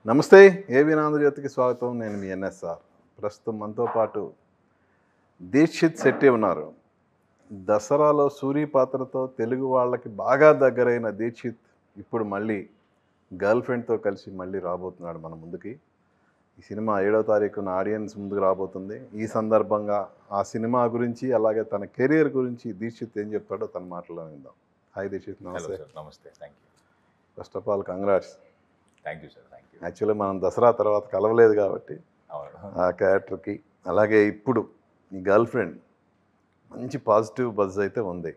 నమస్తే. ఏబీ ఆంధ్రజ్యోతికి స్వాగతం. నేను మీ ఎన్ఎస్ఆర్. ప్రస్తుతం మనతో పాటు దీక్షిత్ శెట్టి ఉన్నారు. దసరాలో సూరి పాత్రతో తెలుగు వాళ్ళకి బాగా దగ్గరైన దీక్షిత్ ఇప్పుడు మళ్ళీ గర్ల్ ఫ్రెండ్తో కలిసి మళ్ళీ రాబోతున్నాడు మన ముందుకి. ఈ సినిమా 7వ తారీఖున ఆడియన్స్ ముందుకు రాబోతుంది. ఈ సందర్భంగా ఆ సినిమా గురించి అలాగే తన కెరియర్ గురించి దీక్షిత్ ఏం చెప్తాడో తన మాటల్లో విందాం. హాయ్ దీక్షిత్, నమస్తే. నమస్తే. Thank you. First of all congrats. Thank you sir. Thank you. Actually మనం దసరా తర్వాత కలవలేదు కాబట్టి అవును. ఆ క్యారెక్టర్కి, అలాగే ఇప్పుడు ఈ గర్ల్ ఫ్రెండ్ మంచి పాజిటివ్ బజ్ అయితే ఉంది.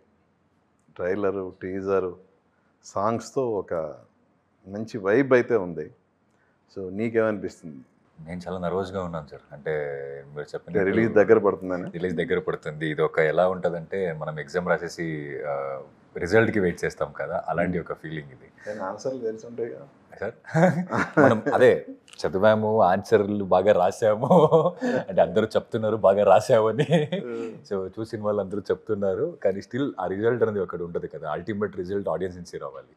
ట్రైలరు, టీజరు, సాంగ్స్తో ఒక మంచి వైబ్ అయితే ఉంది. సో నీకేమనిపిస్తుంది? నేను చాలా నర్వస్గా ఉన్నాను సార్. అంటే మీరు చెప్పిన రిలీజ్ దగ్గర పడుతుందని. రిలీజ్ దగ్గర పడుతుంది. ఇది ఒక ఎలా ఉంటుందంటే మనం ఎగ్జామ్ రాసేసి రిజల్ట్కి వెయిట్ చేస్తాం కదా, అలాంటి ఒక ఫీలింగ్ ఇది ఆన్సర్లు తెలిసి ఉంటాయి కదా సార్. మనం అదే చదివాము, ఆన్సర్లు బాగా రాసాము, అంటే అందరూ చెప్తున్నారు బాగా రాసామని. సో చూసిన వాళ్ళు అందరూ చెప్తున్నారు, కానీ స్టిల్ ఆ రిజల్ట్ అనేది ఒకటి ఉంటుంది కదా, అల్టిమేట్ రిజల్ట్ ఆడియన్స్ నుంచి రావాలి.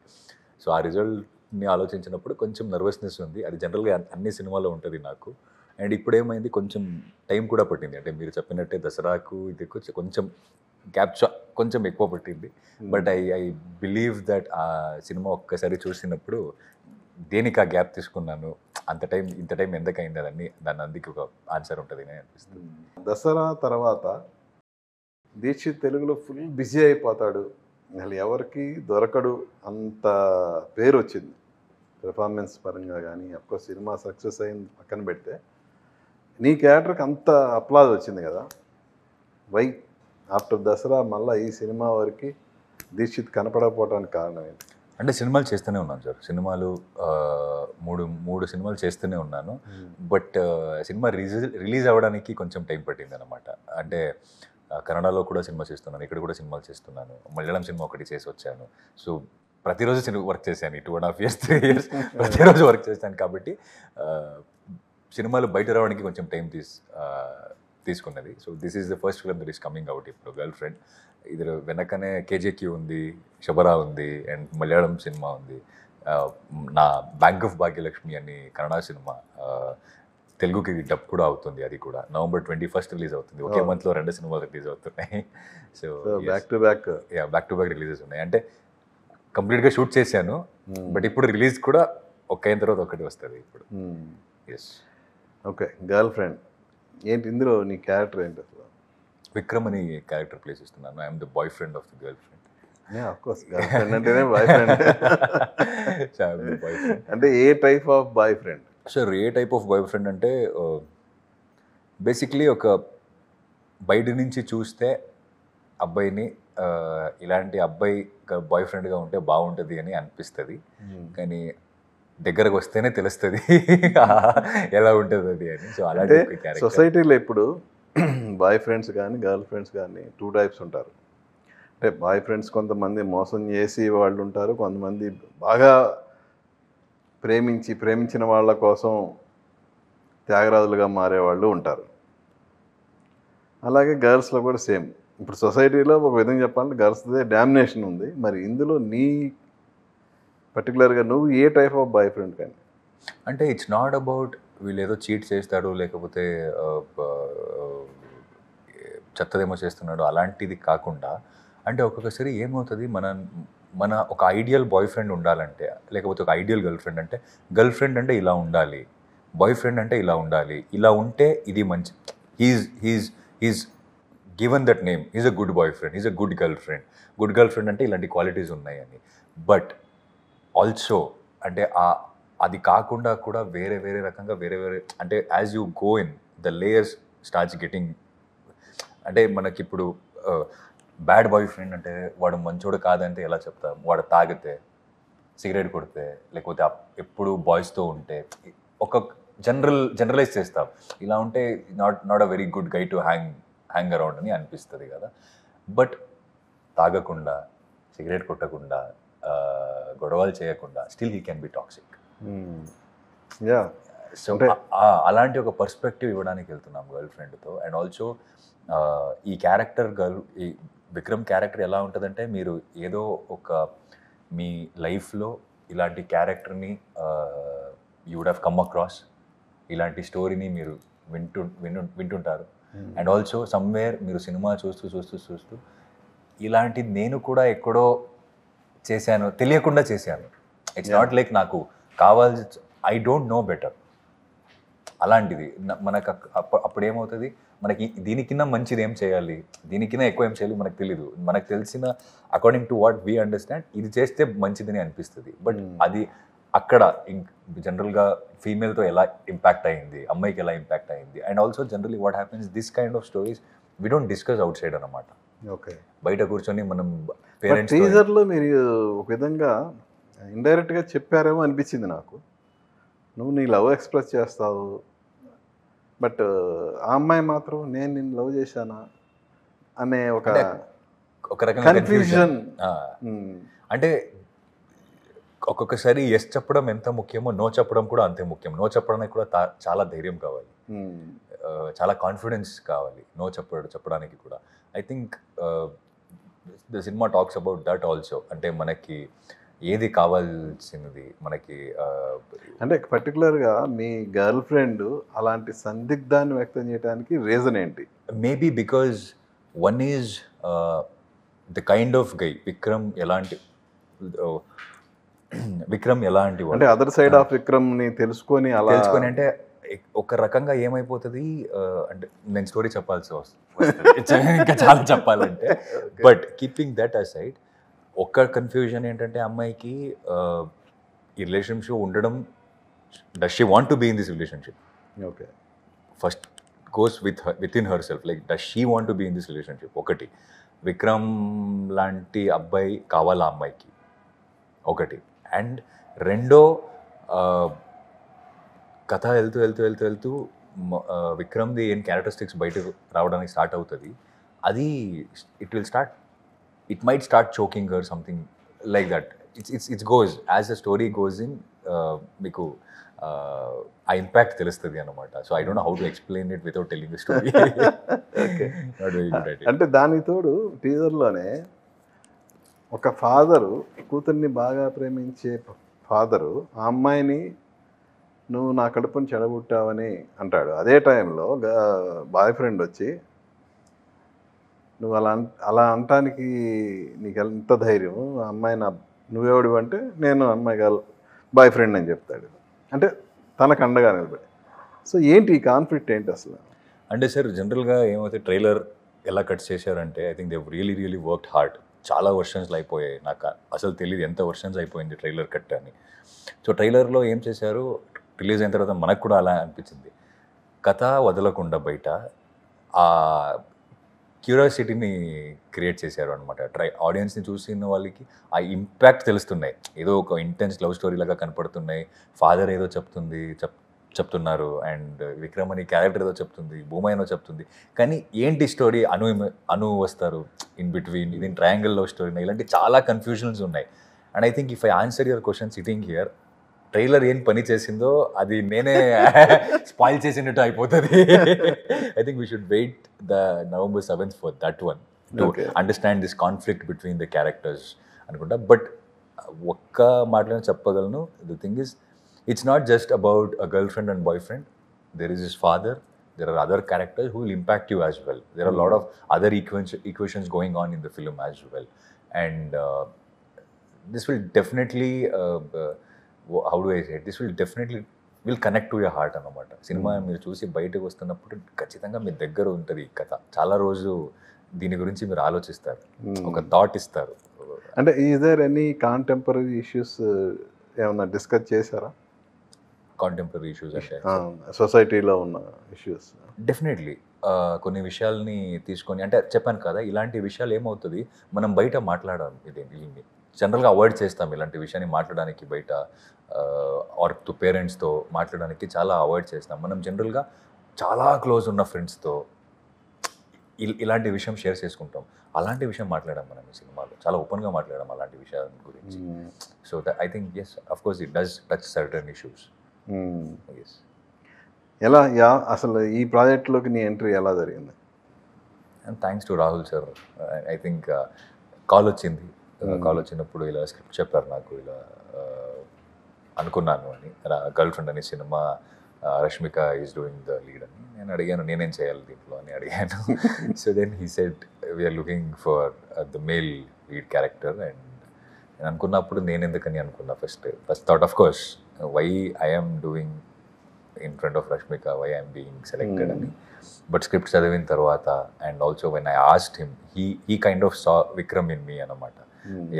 సో ఆ రిజల్ట్ని ఆలోచించినప్పుడు కొంచెం నర్వస్నెస్ ఉంది. అది జనరల్గా అన్ని సినిమాలో ఉంటుంది నాకు. అండ్ ఇప్పుడు ఏమైంది, కొంచెం టైం కూడా పట్టింది. అంటే మీరు చెప్పినట్టే దసరాకు ఇది కొంచెం గ్యాప్ కొంచెం ఎక్కువ పట్టింది. బట్ ఐ బిలీవ్ దట్ ఆ సినిమా ఒక్కసారి చూసినప్పుడు దేనికి ఆ గ్యాప్ తీసుకున్నాను, ఇంత టైం ఎందుకైంది దాన్ని అందుకు ఒక ఆన్సర్ ఉంటుంది అని అనిపిస్తుంది. దసరా తర్వాత దీక్షిత్ తెలుగులో ఫుల్ బిజీ అయిపోతాడు, అసలు ఎవరికి దొరకడు అంత పేరు వచ్చింది పెర్ఫార్మెన్స్ పరంగా. కానీ అఫ్కోర్స్ సినిమా సక్సెస్ అయింది పక్కన పెడితే, నీ క్యారెక్టర్కి అంత అప్లాజ్ వచ్చింది కదా. వై ఆఫ్టర్ దసరా మళ్ళీ ఈ సినిమా వరకు దీక్షిత్ కనపడకపోవడానికి కారణం ఏంటి? అంటే సినిమాలు చేస్తూనే ఉన్నాను సార్. సినిమాలు మూడు సినిమాలు చేస్తూనే ఉన్నాను. బట్ సినిమా రిలీజ్ అవ్వడానికి కొంచెం టైం పట్టింది అనమాట. అంటే కన్నడలో కూడా సినిమా చేస్తున్నాను, ఇక్కడ కూడా సినిమాలు చేస్తున్నాను, మలయాళం సినిమా ఒకటి చేసి వచ్చాను. సో ప్రతిరోజు వర్క్ చేశాను. 2.5 years 3 years ప్రతిరోజు వర్క్ చేశాను. కాబట్టి సినిమాలు బయట రావడానికి కొంచెం టైం తీసుకున్నది. So this is the first film that is coming out ఇప్పుడు, గర్ల్ ఫ్రెండ్. ఇది వెనకనే కేజేక్యూ ఉంది, శబరా ఉంది, అండ్ మలయాళం సినిమా ఉంది. నా బ్యాంక్ ఆఫ్ భాగ్యలక్ష్మి అని కన్నడ సినిమా తెలుగుకి డబ్ కూడా అవుతుంది. అది కూడా November 21st రిలీజ్ అవుతుంది. ఒకే మంత్లో 2 సినిమాలు రిలీజ్ అవుతున్నాయి. So back to back releases ఉన్నాయి. అంటే కంప్లీట్గా షూట్ చేశాను, బట్ ఇప్పుడు రిలీజ్ కూడా అయిన తర్వాత ఒకటి వస్తుంది ఇప్పుడు. ఎస్. ఓకే, గర్ల్ ఫ్రెండ్ ఏంటి ఇందులో నీ క్యారెక్టర్ ఏంటి అసలు? విక్రమ్ అని క్యారెక్టర్ ప్లే చేస్తున్నాను. I'm the boy friend of the girl friend. Of course girl friend అంటేనే బాయ్ ఫ్రెండ్. అంటే ఏ type of boy friend? Sir ఏ టైప్ ఆఫ్ బాయ్ ఫ్రెండ్ అంటే బేసిక్లీ ఒక బయట నుంచి చూస్తే అబ్బాయిని ఇలాంటి అబ్బాయి బాయ్ ఫ్రెండ్గా ఉంటే బాగుంటుంది అని అనిపిస్తుంది, కానీ దగ్గరకు వస్తేనే తెలుస్తుంది ఎలా ఉంటుంది అది అని. సో అలాంటి సొసైటీలో ఇప్పుడు బాయ్ ఫ్రెండ్స్ కానీ గర్ల్ ఫ్రెండ్స్ కానీ 2 types ఉంటారు. అంటే బాయ్ ఫ్రెండ్స్ కొంతమంది మోసం చేసి వాళ్ళు ఉంటారు, కొంతమంది బాగా ప్రేమించిన వాళ్ళ కోసం త్యాగరాజులుగా మారేవాళ్ళు ఉంటారు. అలాగే గర్ల్స్లో కూడా సేమ్. ఇప్పుడు సొసైటీలో ఒక విధంగా చెప్పాలంటే గర్ల్స్దే డామినేషన్ ఉంది. మరి ఇందులో నీ పర్టికులర్గా నువ్వు ఏ టైప్ ఆఫ్ బాయ్ ఫ్రెండ్ కానీ? అంటే ఇట్స్ నాట్ అబౌట్ వీళ్ళు ఏదో చీట్ చేస్తాడు లేకపోతే చెత్తదేమో చేస్తున్నాడు అలాంటిది కాకుండా, అంటే ఒక్కొక్కసారి ఏమవుతుంది, మన ఒక ఐడియల్ బాయ్ ఫ్రెండ్ ఉండాలంటే, లేకపోతే ఒక ఐడియల్ గర్ల్ ఫ్రెండ్ అంటే, గర్ల్ ఫ్రెండ్ అంటే ఇలా ఉండాలి, బాయ్ ఫ్రెండ్ అంటే ఇలా ఉండాలి, ఇలా ఉంటే ఇది మంచి, he's given that name, he's a good boyfriend, he's a good girlfriend. Good girlfriend అంటే ఇలాంటి క్వాలిటీస్ ఉన్నాయని. బట్ ఆల్సో అంటే అది కాకుండా కూడా వేరే రకంగా వేరే అంటే as you go in the layers starts getting. అంటే మనకిప్పుడు బ్యాడ్ బాయ్ ఫ్రెండ్ అంటే వాడు మంచోడు కాదంటే ఎలా చెప్తాం, వాడు తాగితే, సిగరెట్ కొడితే, లేకపోతే ఎప్పుడు బాయ్స్తో ఉంటే ఒక జనరలైజ్ చేస్తాం. ఇలా ఉంటే not a very good guy to hang around అని అనిపిస్తుంది కదా. బట్ తాగకుండా, సిగరెట్ కొట్టకుండా, గొడవలు చేయకుండా still he can be toxic. So అలాంటి ఒక పర్స్పెక్టివ్ ఇవ్వడానికి వెళ్తున్నాం గర్ల్ ఫ్రెండ్తో. అండ్ ఆల్సో ఈ క్యారెక్టర్ ఈ విక్రమ్ క్యారెక్టర్ ఎలా ఉంటుందంటే, మీరు ఏదో ఒక మీ లైఫ్లో ఇలాంటి క్యారెక్టర్ని you would have come across, ఇలాంటి స్టోరీని మీరు వింటుంటారు. అండ్ ఆల్సో సమ్వేర్ మీరు సినిమా చూస్తూ ఇలాంటిది నేను కూడా ఎక్కడో చేశాను, తెలియకుండా చేశాను. ఇట్స్ నాట్ లైక్ నాకు కావాల్సి, ఐ డోంట్ నో బెటర్. అలాంటిది మనకు అప్పుడు ఏమవుతుంది, మనకి దీనికిన్నా మంచిది ఏం చేయాలి, దీనికిన్నా ఎక్కువ ఏం చేయాలి మనకు తెలీదు. మనకు తెలిసిన according to what we understand ఇది చేస్తే మంచిదని అనిపిస్తుంది. బట్ అది అక్కడ జనరల్గా ఫీమేల్తో ఎలా ఇంపాక్ట్ అయ్యింది, అమ్మాయికి ఎలా ఇంపాక్ట్ అయ్యింది. And also generally what happens, this kind of stories we don't discuss out side అనమాట. ఓకే, బయట కూర్చొని మనం పేరెంట్స్ టీజర్లో మీరు ఒక విధంగా ఇండైరెక్ట్గా చెప్పారేమో అనిపించింది నాకు. నువ్వు నీ లవ్ ఎక్స్ప్రెస్ చేస్తావు, బట్ ఆ అమ్మాయి మాత్రం నేను నిన్ను లవ్ చేశానా అనే ఒక రకమైన కన్ఫ్యూజన్. అంటే ఒక్కొక్కసారి ఎస్ చెప్పడం ఎంత ముఖ్యమో నో చెప్పడం కూడా అంతే ముఖ్యం. నో చెప్పడానికి కూడా చాలా ధైర్యం కావాలి, చాలా కాన్ఫిడెన్స్ కావాలి నో చెప్పడానికి కూడా. I think the cinema talks about that also. అంటే మనకి ఏది కావాల్సినది మనకి, అంటే పర్టికులర్గా మీ గర్ల్ ఫ్రెండ్ అలాంటి సందిగ్ధాన్ని వ్యక్తం చేయడానికి రీజన్ ఏంటి? Maybe because one is the kind of guy Vikram ఎలాంటి అంటే అదర్ సైడ్ ఆఫ్ విక్రమ్ని తెలుసుకొని అంటే ఒక రకంగా ఏమైపోతుంది అంటే నేను స్టోరీ చెప్పాల్సి వస్తుంది ఇంకా చాలా చెప్పాలంటే. బట్ కీపింగ్ దట్ అసైడ్, ఒక్క కన్ఫ్యూజన్ ఏంటంటే అమ్మాయికి ఈ రిలేషన్షిప్ ఉండడం, does she want to be in this relationship? Okay, first goes within herself, like does she want to be in this relationship. ఒకటి, విక్రమ్ లాంటి అబ్బాయి కావాలా అమ్మాయికి, ఒకటి. అండ్ రెండో, కథ వెళ్తూ విక్రమ్ది ఏం క్యారెక్టరిస్టిక్స్ బయటకు రావడానికి స్టార్ట్ అవుతుంది. అది it might start choking her, something like that. It goes as the story goes in, మీకు ఆ ఇంపాక్ట్ తెలుస్తుంది అనమాట. So I don't know how to explain it without telling the story. అంటే దానికి తోడు టీజర్లోనే ఒక ఫాదరు కూతుర్ని బాగా ప్రేమించే ఫాదరు ఆ అమ్మాయిని నువ్వు నా కడుపుని చెడగొట్టావని అంటాడు. అదే టైంలో బాయ్ ఫ్రెండ్ వచ్చి నువ్వు అలా అనటానికి నీకు ఎంత ధైర్యం, ఆ అమ్మాయి నువ్వెవడు అంటే నేను అమ్మాయి బాయ్ ఫ్రెండ్ అని చెప్తాడు. అంటే తనకు అండగా నిలబడి. సో ఏంటి ఈ కాన్ఫ్లిక్ట్ ఏంటి అసలు? అంటే సార్ జనరల్గా ఏమైతే ట్రైలర్ ఎలా కట్ చేశారంటే, I think they really worked hard. చాలా వర్షన్స్లో అయిపోయాయి, నాకు అసలు తెలియదు ఎంత వర్షన్స్ అయిపోయింది ట్రైలర్ కట్ అని. సో ట్రైలర్లో ఏం చేశారు, రిలీజ్ అయిన తర్వాత మనకు కూడా అలా అనిపించింది. కథ వదలకుండా బయట ఆ క్యూరియాసిటీని క్రియేట్ చేశారు అనమాట. ఆడియన్స్ని చూసిన వాళ్ళకి ఆ ఇంపాక్ట్ తెలుస్తున్నాయి. ఏదో ఒక ఇంటెన్స్ లవ్ స్టోరీ లాగా కనపడుతున్నాయి. ఫాదర్ ఏదో చెప్తున్నారు, అండ్ విక్రమ్ అని క్యారెక్టర్ ఏదో చెప్తుంది, భూమా ఏదో చెప్తుంది. కానీ ఏంటి స్టోరీ, అను వస్తారు ఇన్ బిట్వీన్, ఇది ట్రయాంగిల్ లవ్ స్టోరీ, ఇలాంటి చాలా కన్ఫ్యూజన్స్ ఉన్నాయి. And I think if I answer your question sitting here, trailer ఏం పని చేసిందో అది నేనే స్పాయిల్ చేసినట్టు అయిపోతుంది. I think we should wait the November 7th for that one to understand this conflict between the characters అనుకుంటా. But ఒక్క మాటలో చెప్పగలను, the thing is, it's not just about a girlfriend and boyfriend. There is his father, there are other characters who will impact you as well. There are a lot of other equations going on in the film as well. And this will definitely, how do I say it? This will definitely will connect to your heart అన్నమాట. Cinema మీరు చూసి బయటకు వస్తున్నప్పుడు ఖచ్చితంగా మీ దగ్గర ఉంటుంది ఈ కథ. చాలా రోజు దీని గురించి మీరు ఆలోచిస్తారు, ఒక థాట్ ఇస్తారు. అంటే is there any contemporary issues ఏమన్నా డిస్కస్ చేశారా? కాంటెంపరీ ఇష్యూస్ అంటే సొసైటీలో ఉన్న ఇష్యూస్ డెఫినెట్లీ కొన్ని విషయాల్ని తీసుకొని, అంటే చెప్పాను కదా, ఇలాంటి విషయాలు ఏమవుతుంది, మనం బయట మాట్లాడాలి, దీన్ని జనరల్గా అవాయిడ్ చేస్తాం. ఇలాంటి విషయాన్ని మాట్లాడడానికి బయట ఆర్ టు పేరెంట్స్తో మాట్లాడడానికి చాలా అవాయిడ్ చేస్తాం. మనం జనరల్గా చాలా క్లోజ్ ఉన్న ఫ్రెండ్స్తో ఇలాంటి విషయం షేర్ చేసుకుంటాం. అలాంటి విషయం మాట్లాడాం మనం ఈ సినిమాలో, చాలా ఓపెన్గా మాట్లాడాం అలాంటి విషయాల గురించి. So I think yes, of course it does touch certain issues. ఎలా అసలు ఈ ప్రాజెక్ట్లోకి నీ ఎంట్రీ ఎలా జరిగింది? And thanks to Rahul sir. I think call వచ్చింది, కాల్ వచ్చినప్పుడు ఇలా స్క్రిప్ట్ చెప్పారు నాకు, ఇలా అనుకున్నాను అని, గర్ల్ ఫ్రెండ్ అనే సినిమా Rashmika is doing the lead అని. నేను అడిగాను నేనేం చేయాలి దీంట్లో అని అడిగాను. So then he said we are looking for the male lead character. And నేను అనుకున్నప్పుడు నేను ఎందుకని అనుకున్నా first thought of course why I'm doing in front of Rashmika, why I'm being selected అని. బట్ స్క్రిప్ట్ చదివిన తర్వాత and also when I asked him, he kind of saw Vikram in me అన్నమాట.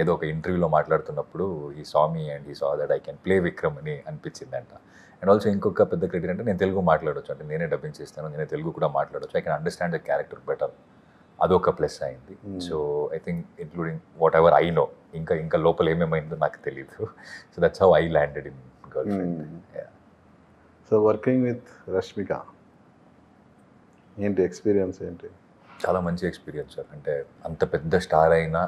ఏదో ఒక ఇంటర్వ్యూలో మాట్లాడుతున్నప్పుడు ఈ సా మీ అండ్ ఈ saw that I can play Vikram అని అనిపించిందంట. అండ్ ఆల్సో ఇంకొక పెద్ద క్రెడిట్ అంటే నేను తెలుగు మాట్లాడవచ్చు, అంటే నేనే డబ్బింగ్ చేస్తాను, నేనే తెలుగు కూడా మాట్లాడవచ్చు, I can understand the character better. అదొక ప్లస్ అయింది. So I think including what ever I know, ఇంకా లోపల ఏమేమైందో నాకు తెలియదు. So that's how I landed in girl friend. So working with Rashmika ఏంటి ఎక్స్పీరియన్స్ ఏంటి? చాలా మంచి ఎక్స్పీరియన్స్ సార్. అంటే అంత పెద్ద స్టార్ అయినా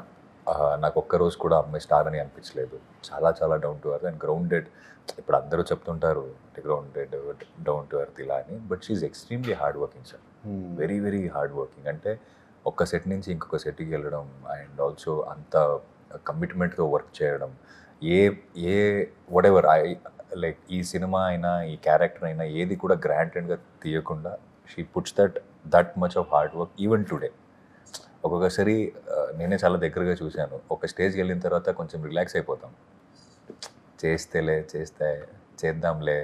నాకు ఒక్కరోజు కూడా అమ్మాయి స్టార్ అని అనిపించలేదు. చాలా చాలా down to earth and grounded. ఇప్పుడు అందరూ చెప్తుంటారు అంటే గ్రౌండెడ్, డౌన్ టు ఎర్త్ ఇలా అని, but she's extremely hard working sir. Very very hard working. అంటే ఒక్క సెట్ నుంచి ఇంకొక సెట్కి వెళ్ళడం అండ్ ఆల్సో అంత కమిట్మెంట్తో వర్క్ చేయడం. ఏ వాటెవర్ లైక్ ఈ సినిమా అయినా ఈ క్యారెక్టర్ అయినా ఏది కూడా గ్రాంటెడ్గా తీయకుండా she puts that much of hard work even today. ఒక్కొక్కసారి నేనే చాలా దగ్గరగా చూశాను, ఒక స్టేజ్కి వెళ్ళిన తర్వాత కొంచెం రిలాక్స్ అయిపోతాం, చేద్దాంలే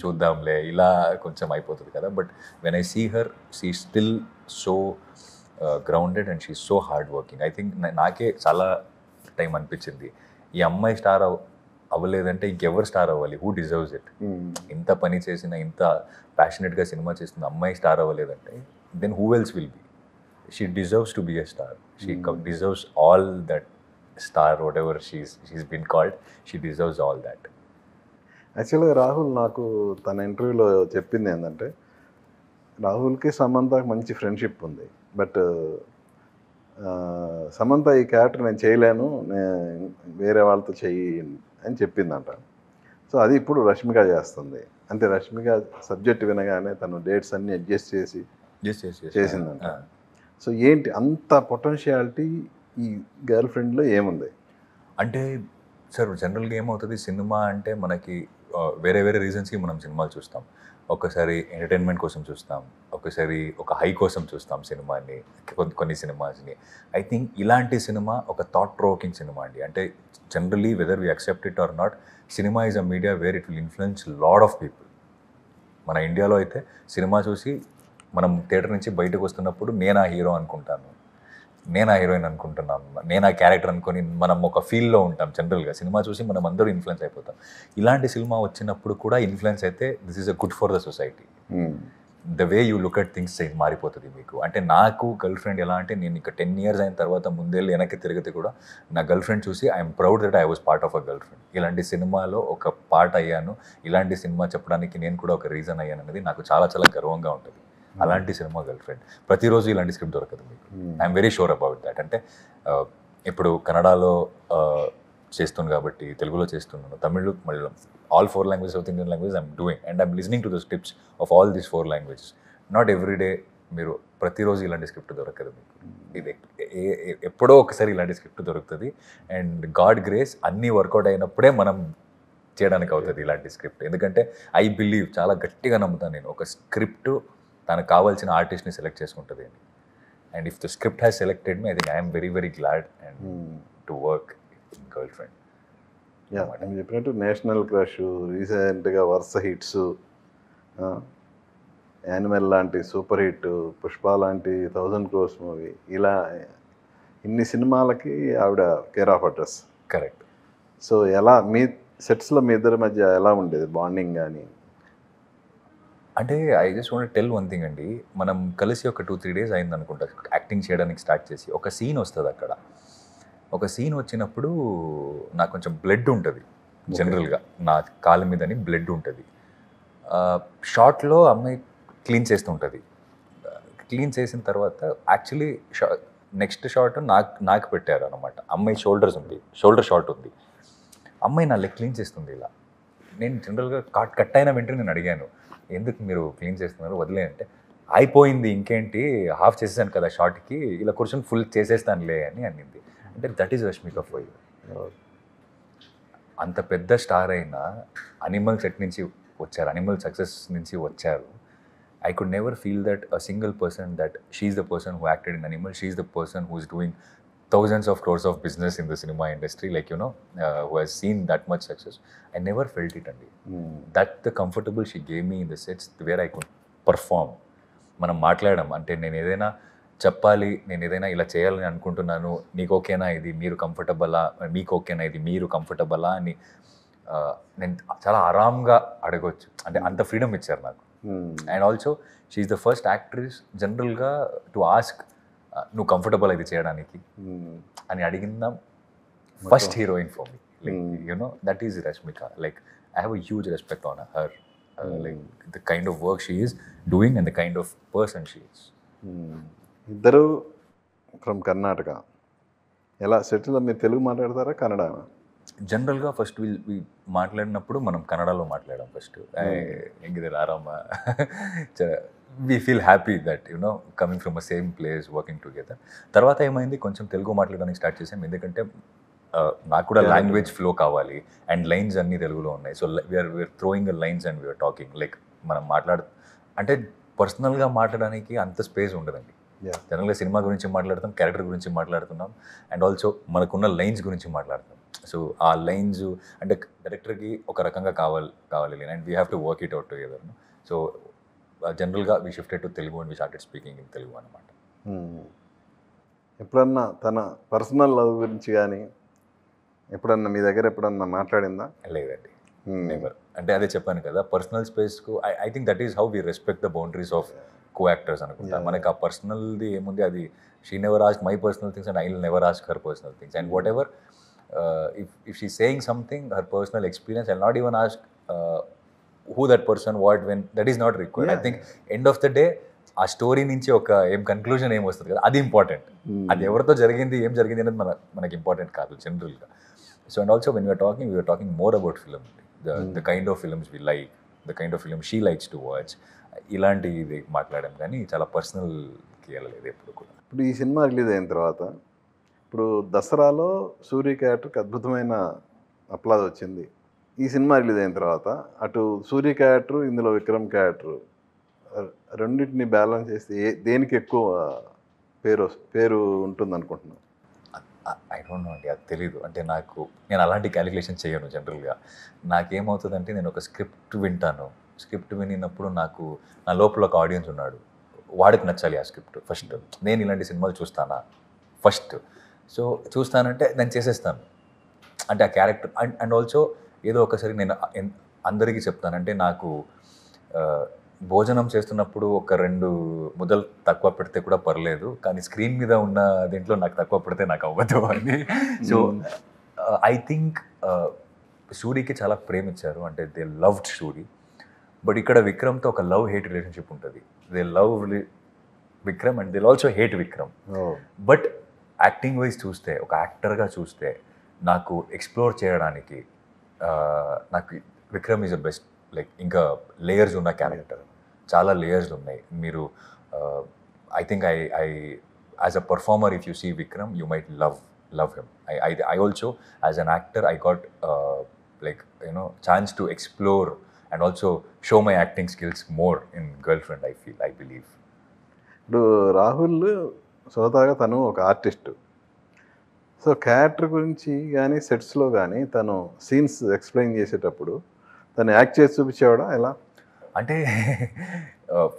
చూద్దాంలే ఇలా కొంచెం అయిపోతుంది కదా. But when I see her, she still so grounded and she so hard working. I think నాకే చాలా టైం అనిపించింది, ఈ అమ్మాయి స్టార్ అవ్వలేదంటే ఇంకెవరు స్టార్ అవ్వాలి, హూ డిజర్వ్స్ ఇట్. ఇంత పని చేసిన, ఇంత ప్యాషనెట్గా సినిమా చేస్తున్న అమ్మాయి స్టార్ అవ్వలేదంటే then who else will be? She deserves to be a star. She deserves all that star, whatever she's been called, she deserves all that. యాక్చువల్గా రాహుల్ నాకు తన ఇంటర్వ్యూలో చెప్పింది ఏంటంటే, రాహుల్కి సమంతకి మంచి ఫ్రెండ్షిప్ ఉంది, బట్ సమంత ఈ క్యారెక్టర్ నేను చేయలేను, వేరే వాళ్ళతో చెయ్యి అని చెప్పిందంట. సో అది ఇప్పుడు రష్మిక చేస్తుంది. అంటే రష్మిక సబ్జెక్ట్ వినగానే తను డేట్స్ అన్నీ అడ్జస్ట్ చేసి చేసిందంట. సో ఏంటి అంత పొటెన్షియాలిటీ ఈ గర్ల్ ఫ్రెండ్లో ఏముంది? అంటే సార్ జనరల్గా ఏమవుతుంది, సినిమా అంటే మనకి వేరే వేరే రీజన్స్కి మనం సినిమాలు చూస్తాం. ఒకసారి ఎంటర్టైన్మెంట్ కోసం చూస్తాం, ఒకసారి ఒక హై కోసం చూస్తాం సినిమాని, కొన్ని సినిమాస్ని. ఐ థింక్ ఇలాంటి సినిమా ఒక థాట్ ప్రొవోకింగ్ సినిమా అండి. అంటే generally whether we accept it or not, సినిమా is a media where it will influence lot of people. మన ఇండియాలో అయితే సినిమా చూసి మనం థియేటర్ నుంచి బయటకు వస్తున్నప్పుడు నేను ఆ హీరో అనుకుంటాను, నేను ఆ హీరోయిన్ అనుకుంటున్నాం, నేను ఆ క్యారెక్టర్ అనుకొని మనం ఒక ఫీల్లో ఉంటాం. జనరల్గా సినిమా చూసి మనం అందరూ ఇన్ఫ్లుయెన్స్ అయిపోతాం. ఇలాంటి సినిమా వచ్చినప్పుడు కూడా ఇన్ఫ్లుయెన్స్ అయితే this is a good for the society. The way you look at things మారిపోతుంది మీకు. అంటే నాకు గర్ల్ ఫ్రెండ్ ఎలా అంటే, నేను ఇక 10 years అయిన తర్వాత ముందేళ్ళు వెనక్కి తిరిగితే కూడా నా గర్ల్ ఫ్రెండ్ చూసి I'm proud that I was part of a girl friend. ఇలాంటి సినిమాలో ఒక పార్ట్ అయ్యాను, ఇలాంటి సినిమా చెప్పడానికి నేను కూడా ఒక రీజన్ అయ్యాను అనేది నాకు చాలా చాలా గర్వంగా ఉంటుంది. అలాంటి సినిమా గర్ల్ ఫ్రెండ్. ప్రతిరోజు ఇలాంటి స్క్రిప్ట్ దొరకదు మీకు. I'm very sure about that. అంటే ఇప్పుడు కన్నడలో చేస్తున్నాను కాబట్టి తెలుగులో చేస్తున్నాను, Tamil, Malayalam, all 4 languages, South Indian languages I'm doing, and I'm listening to the scripts of all these 4 languages. Not every day మీరు ప్రతిరోజు ఇలాంటి స్క్రిప్ట్ దొరకదు మీకు. ఇది ఎప్పుడో ఒకసారి ఇలాంటి స్క్రిప్ట్ దొరుకుతుంది. అండ్ గాడ్ గ్రేస్ అన్నీ వర్కౌట్ అయినప్పుడే మనం చేయడానికి అవుతుంది ఇలాంటి స్క్రిప్ట్. ఎందుకంటే ఐ బిలీవ్, చాలా గట్టిగా నమ్ముతాను నేను, ఒక స్క్రిప్ట్ తనకు కావాల్సిన ఆర్టిస్ట్ని సెలెక్ట్ చేసుకుంటుంది అని. And if the script has selected me, I think I'm very very glad and to work in girl friend. నేను చెప్పినట్టు నేషనల్ క్రష్, రీసెంట్గా వరుస హిట్స్, యానిమల్ లాంటి సూపర్ హిట్, పుష్ప లాంటి 1000 crores మూవీ, ఇలా ఇన్ని సినిమాలకి ఆవిడ care of address. Correct. So ఎలా మీ సెట్స్లో మీ ఇద్దరి మధ్య ఎలా ఉండేది బాండింగ్ కానీ? అంటే I just want tell one thing అండి. మనం కలిసి ఒక 2-3 days అయింది అనుకుంటా యాక్టింగ్ చేయడానికి స్టార్ట్ చేసి. ఒక సీన్ వస్తుంది అక్కడ. ఒక సీన్ వచ్చినప్పుడు నాకు కొంచెం బ్లడ్ ఉంటుంది జనరల్గా, నా కాళ్ళ మీదని బ్లడ్ ఉంటుంది. షార్ట్లో అమ్మాయి క్లీన్ చేస్తుంటుంది. క్లీన్ చేసిన తర్వాత యాక్చువల్లీ నెక్స్ట్ షార్ట్ నాకు పెట్టారు అనమాట. అమ్మాయి షోల్డర్ షార్ట్ ఉంది, అమ్మాయి నా లెగ్ క్లీన్ చేస్తుంది ఇలా. నేను జనరల్గా కట్ అయిన వెంటనే నేను అడిగాను, ఎందుకు మీరు క్లీన్ చేస్తున్నారు, వదిలేయంటే, అయిపోయింది ఇంకేంటి, హాఫ్ చేసేసాను కదా షార్ట్కి, ఇలా కూర్చొని ఫుల్ చేసేస్తానులే అని అనింది. అంటే that is Rashmika for you. అంత పెద్ద స్టార్ అయినా అనిమల్ సెట్ నుంచి వచ్చారు, అనిమల్ సక్సెస్ నుంచి వచ్చారు. I could never feel that a single person, that she's the person who acted in Animal, she's the person who's doing thousands of crores of business in the cinema industry, like, you know, who has seen that much success. I never felt it, Andy. That the comfortable she gave me in the sets where I could perform. మనం మాట్లాడడం అంటే నేను ఏదైనా చెప్పాలి, నేను ఏదైనా ఇలా చేయాలని అనుకుంటున్నాను, నీకు ఓకేనా ఇది, మీరు కంఫర్టబులా, మీకు ఓకేనా ఇది, మీరు కంఫర్టబులా అని నేను చాలా ఆరాంగా అడగవచ్చు. అంటే అంత ఫ్రీడమ్ ఇచ్చారు నాకు. And also she is the first actress జనరల్గా టు ఆస్క్ నువ్వు కంఫర్టబుల్ ఇది చేయడానికి అని అడిగిందా first heroine for me. Like you know that is Rashmika. Like I have a huge respect on her, like the kind of work she is doing and the kind of person she is. ఇద్దరు from Karnataka. ఎలా settle? మీరు తెలుగు మాట్లాడతారా కన్నడ? జనరల్గా first మాట్లాడినప్పుడు మనం కన్నడలో మాట్లాడాం first. ಹೆಂಗಿದೆ ಆರಾಮ, we feel happy that you know coming from a same place working together. తర్వాత ఏమైంది, కొంచెం తెలుగు మాట్లాడడానికి స్టార్ట్ చేసాం. ఎందుకంటే నాకు కూడా లాంగ్వేజ్ ఫ్లో కావాలి అండ్ లైన్స్ అన్నీ తెలుగులో ఉన్నాయి. So we are throwing a lines and we are talking. Like మనం అంటే పర్సనల్గా మాట్లాడడానికి అంత స్పేస్ ఉండదండి. జనరల్గా సినిమా గురించి మాట్లాడతాం, క్యారెక్టర్ గురించి మాట్లాడుతున్నాం, అండ్ ఆల్సో మనకున్న లైన్స్ గురించి మాట్లాడతాం. సో ఆ లైన్స్ అంటే డైరెక్టర్కి ఒక రకంగా కావాలి and we have to work it out together. So జనరల్గా we shifted to Telugu and we started speaking in Telugu అనమాట. ఎప్పుడన్నా తన పర్సనల్ లవ్ గురించి కానీ ఎప్పుడన్నా మీ దగ్గర ఎప్పుడన్నా మాట్లాడిందా? లేదండి, నెవర్. అంటే అదే చెప్పాను కదా, పర్సనల్ స్పేస్కు I think that is how we respect the boundaries of co actors అనుకుంటా. మనకి ఆ పర్సనల్ది ఏముంది, అది she never ask my personal things and I will never ask her personal things. And whatever if she's saying something, her personal experience, I'll not even ask who that person, what, when. That is not required. I think end of the day ఆ story నుంచి ఒక conclusion ఏం వస్తుంది కదా, అది important. అది ఎవరితో జరిగింది, ఏం జరిగింది అనేది మనకి ఇంపార్టెంట్ కాదు జనరల్గా. So and also when we are talking more about film, the kind of films we like, the kind of film she likes to watch, ఇలాంటివి మాట్లాడాం. కానీ చాలా పర్సనల్కి వెళ్ళలేదు ఎప్పుడు కూడా. ఇప్పుడు ఈ సినిమా రిలీజ్ అయిన తర్వాత, ఇప్పుడు దసరాలో సూర్య క్యారెక్టర్కి అద్భుతమైన అప్లాజ్ వచ్చింది. ఈ సినిమా రిలీజ్ అయిన తర్వాత అటు సూర్య క్యారెక్టర్, ఇందులో విక్రమ్ క్యారెక్టర్, రెండింటిని బ్యాలెన్స్ చేస్తే దేనికి ఎక్కువ పేరు ఉంటుంది అనుకుంటున్నాను? ఐ డోంట్ నో అండి, అది తెలీదు. అంటే నేను అలాంటి క్యాలిక్యులేషన్ చేయను జనరల్గా. నాకేమవుతుందంటే, నేను ఒక స్క్రిప్ట్ వింటాను. స్క్రిప్ట్ వినినప్పుడు నాకు నా లోపల ఒక ఆడియన్స్ ఉన్నాడు, వాడికి నచ్చాలి ఆ స్క్రిప్ట్ ఫస్ట్. నేను ఇలాంటి సినిమాలు చూస్తానా ఫస్ట్. సో చూస్తానంటే నేను చేసేస్తాను. అంటే ఆ క్యారెక్టర్ అండ్ ఆల్సో ఏదో ఒకసారి నేను అందరికీ చెప్తానంటే, నాకు భోజనం చేస్తున్నప్పుడు ఒక 2 ముద్దలు తక్కువ పెడితే కూడా పర్లేదు, కానీ స్క్రీన్ మీద ఉన్న దీంట్లో నాకు తక్కువ పెడితే నాకు అవ్వదు అని. సో ఐ థింక్ సూరికి చాలా ప్రేమ ఇచ్చారు, అంటే దే లవ్డ్ సూరి. బట్ ఇక్కడ విక్రమ్తో ఒక లవ్ హేట్ రిలేషన్షిప్ ఉంటుంది. They love Vikram and they also hate Vikram. But acting wise చూస్తే, ఒక యాక్టర్గా చూస్తే, నాకు ఎక్స్ప్లోర్ చేయడానికి నాకు Vikram is the best. Like ఇంకా లేయర్స్ ఉన్న క్యారెక్టర్, చాలా లేయర్స్ ఉన్నాయి. మీరు I think I as a performer, if you see Vikram, you might love him. I also as an actor, I got like, you know, chance to explore and also show my acting skills more in Girlfriend, I believe. ఇప్పుడు రాహుల్ సోదాగా తను ఒక artist. So character గురించి కానీ సెట్స్లో కానీ తను scenes explain చేసేటప్పుడు తను act చేసి చూపించేవాడా ఎలా? అంటే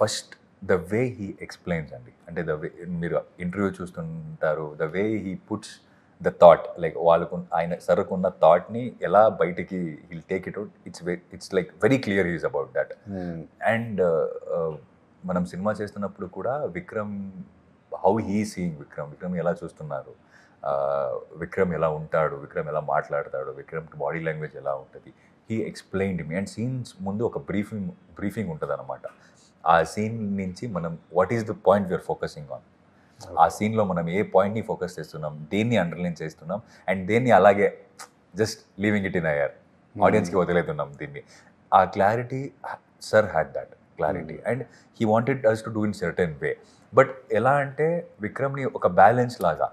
first the way he explains అండి. అంటే ద వే మీరు ఇంటర్వ్యూ చూస్తుంటారు, the way he puts the thought, like వాళ్ళకు ఆయన సరుకున్న థాట్ని ఎలా బయటికి he'll take it out. It's like very clear is about that. And మనం సినిమా చేస్తున్నప్పుడు కూడా Vikram, how he seeing Vikram ఎలా చూస్తున్నారు, విక్రమ్ ఎలా ఉంటాడు, విక్రమ్ ఎలా మాట్లాడతాడు, విక్రమ్ బాడీ లాంగ్వేజ్ ఎలా ఉంటుంది, he explained me. And scenes ముందు ఒక బ్రీఫింగ్ ఉంటుంది అనమాట. ఆ సీన్ నుంచి మనం what is the point we are focusing on, ఆ సీన్లో మనం ఏ పాయింట్ని ఫోకస్ చేస్తున్నాం, దేన్ని అండర్లైన్ చేస్తున్నాం, అండ్ దేన్ని అలాగే just leaving it in air, ఆడియన్స్కి వదిలేతున్నాం దీన్ని. ఆ clarity, sir had that clarity and he wanted us to do in certain way. But ఎలా అంటే విక్రమ్ని ఒక బ్యాలెన్స్ లాగా,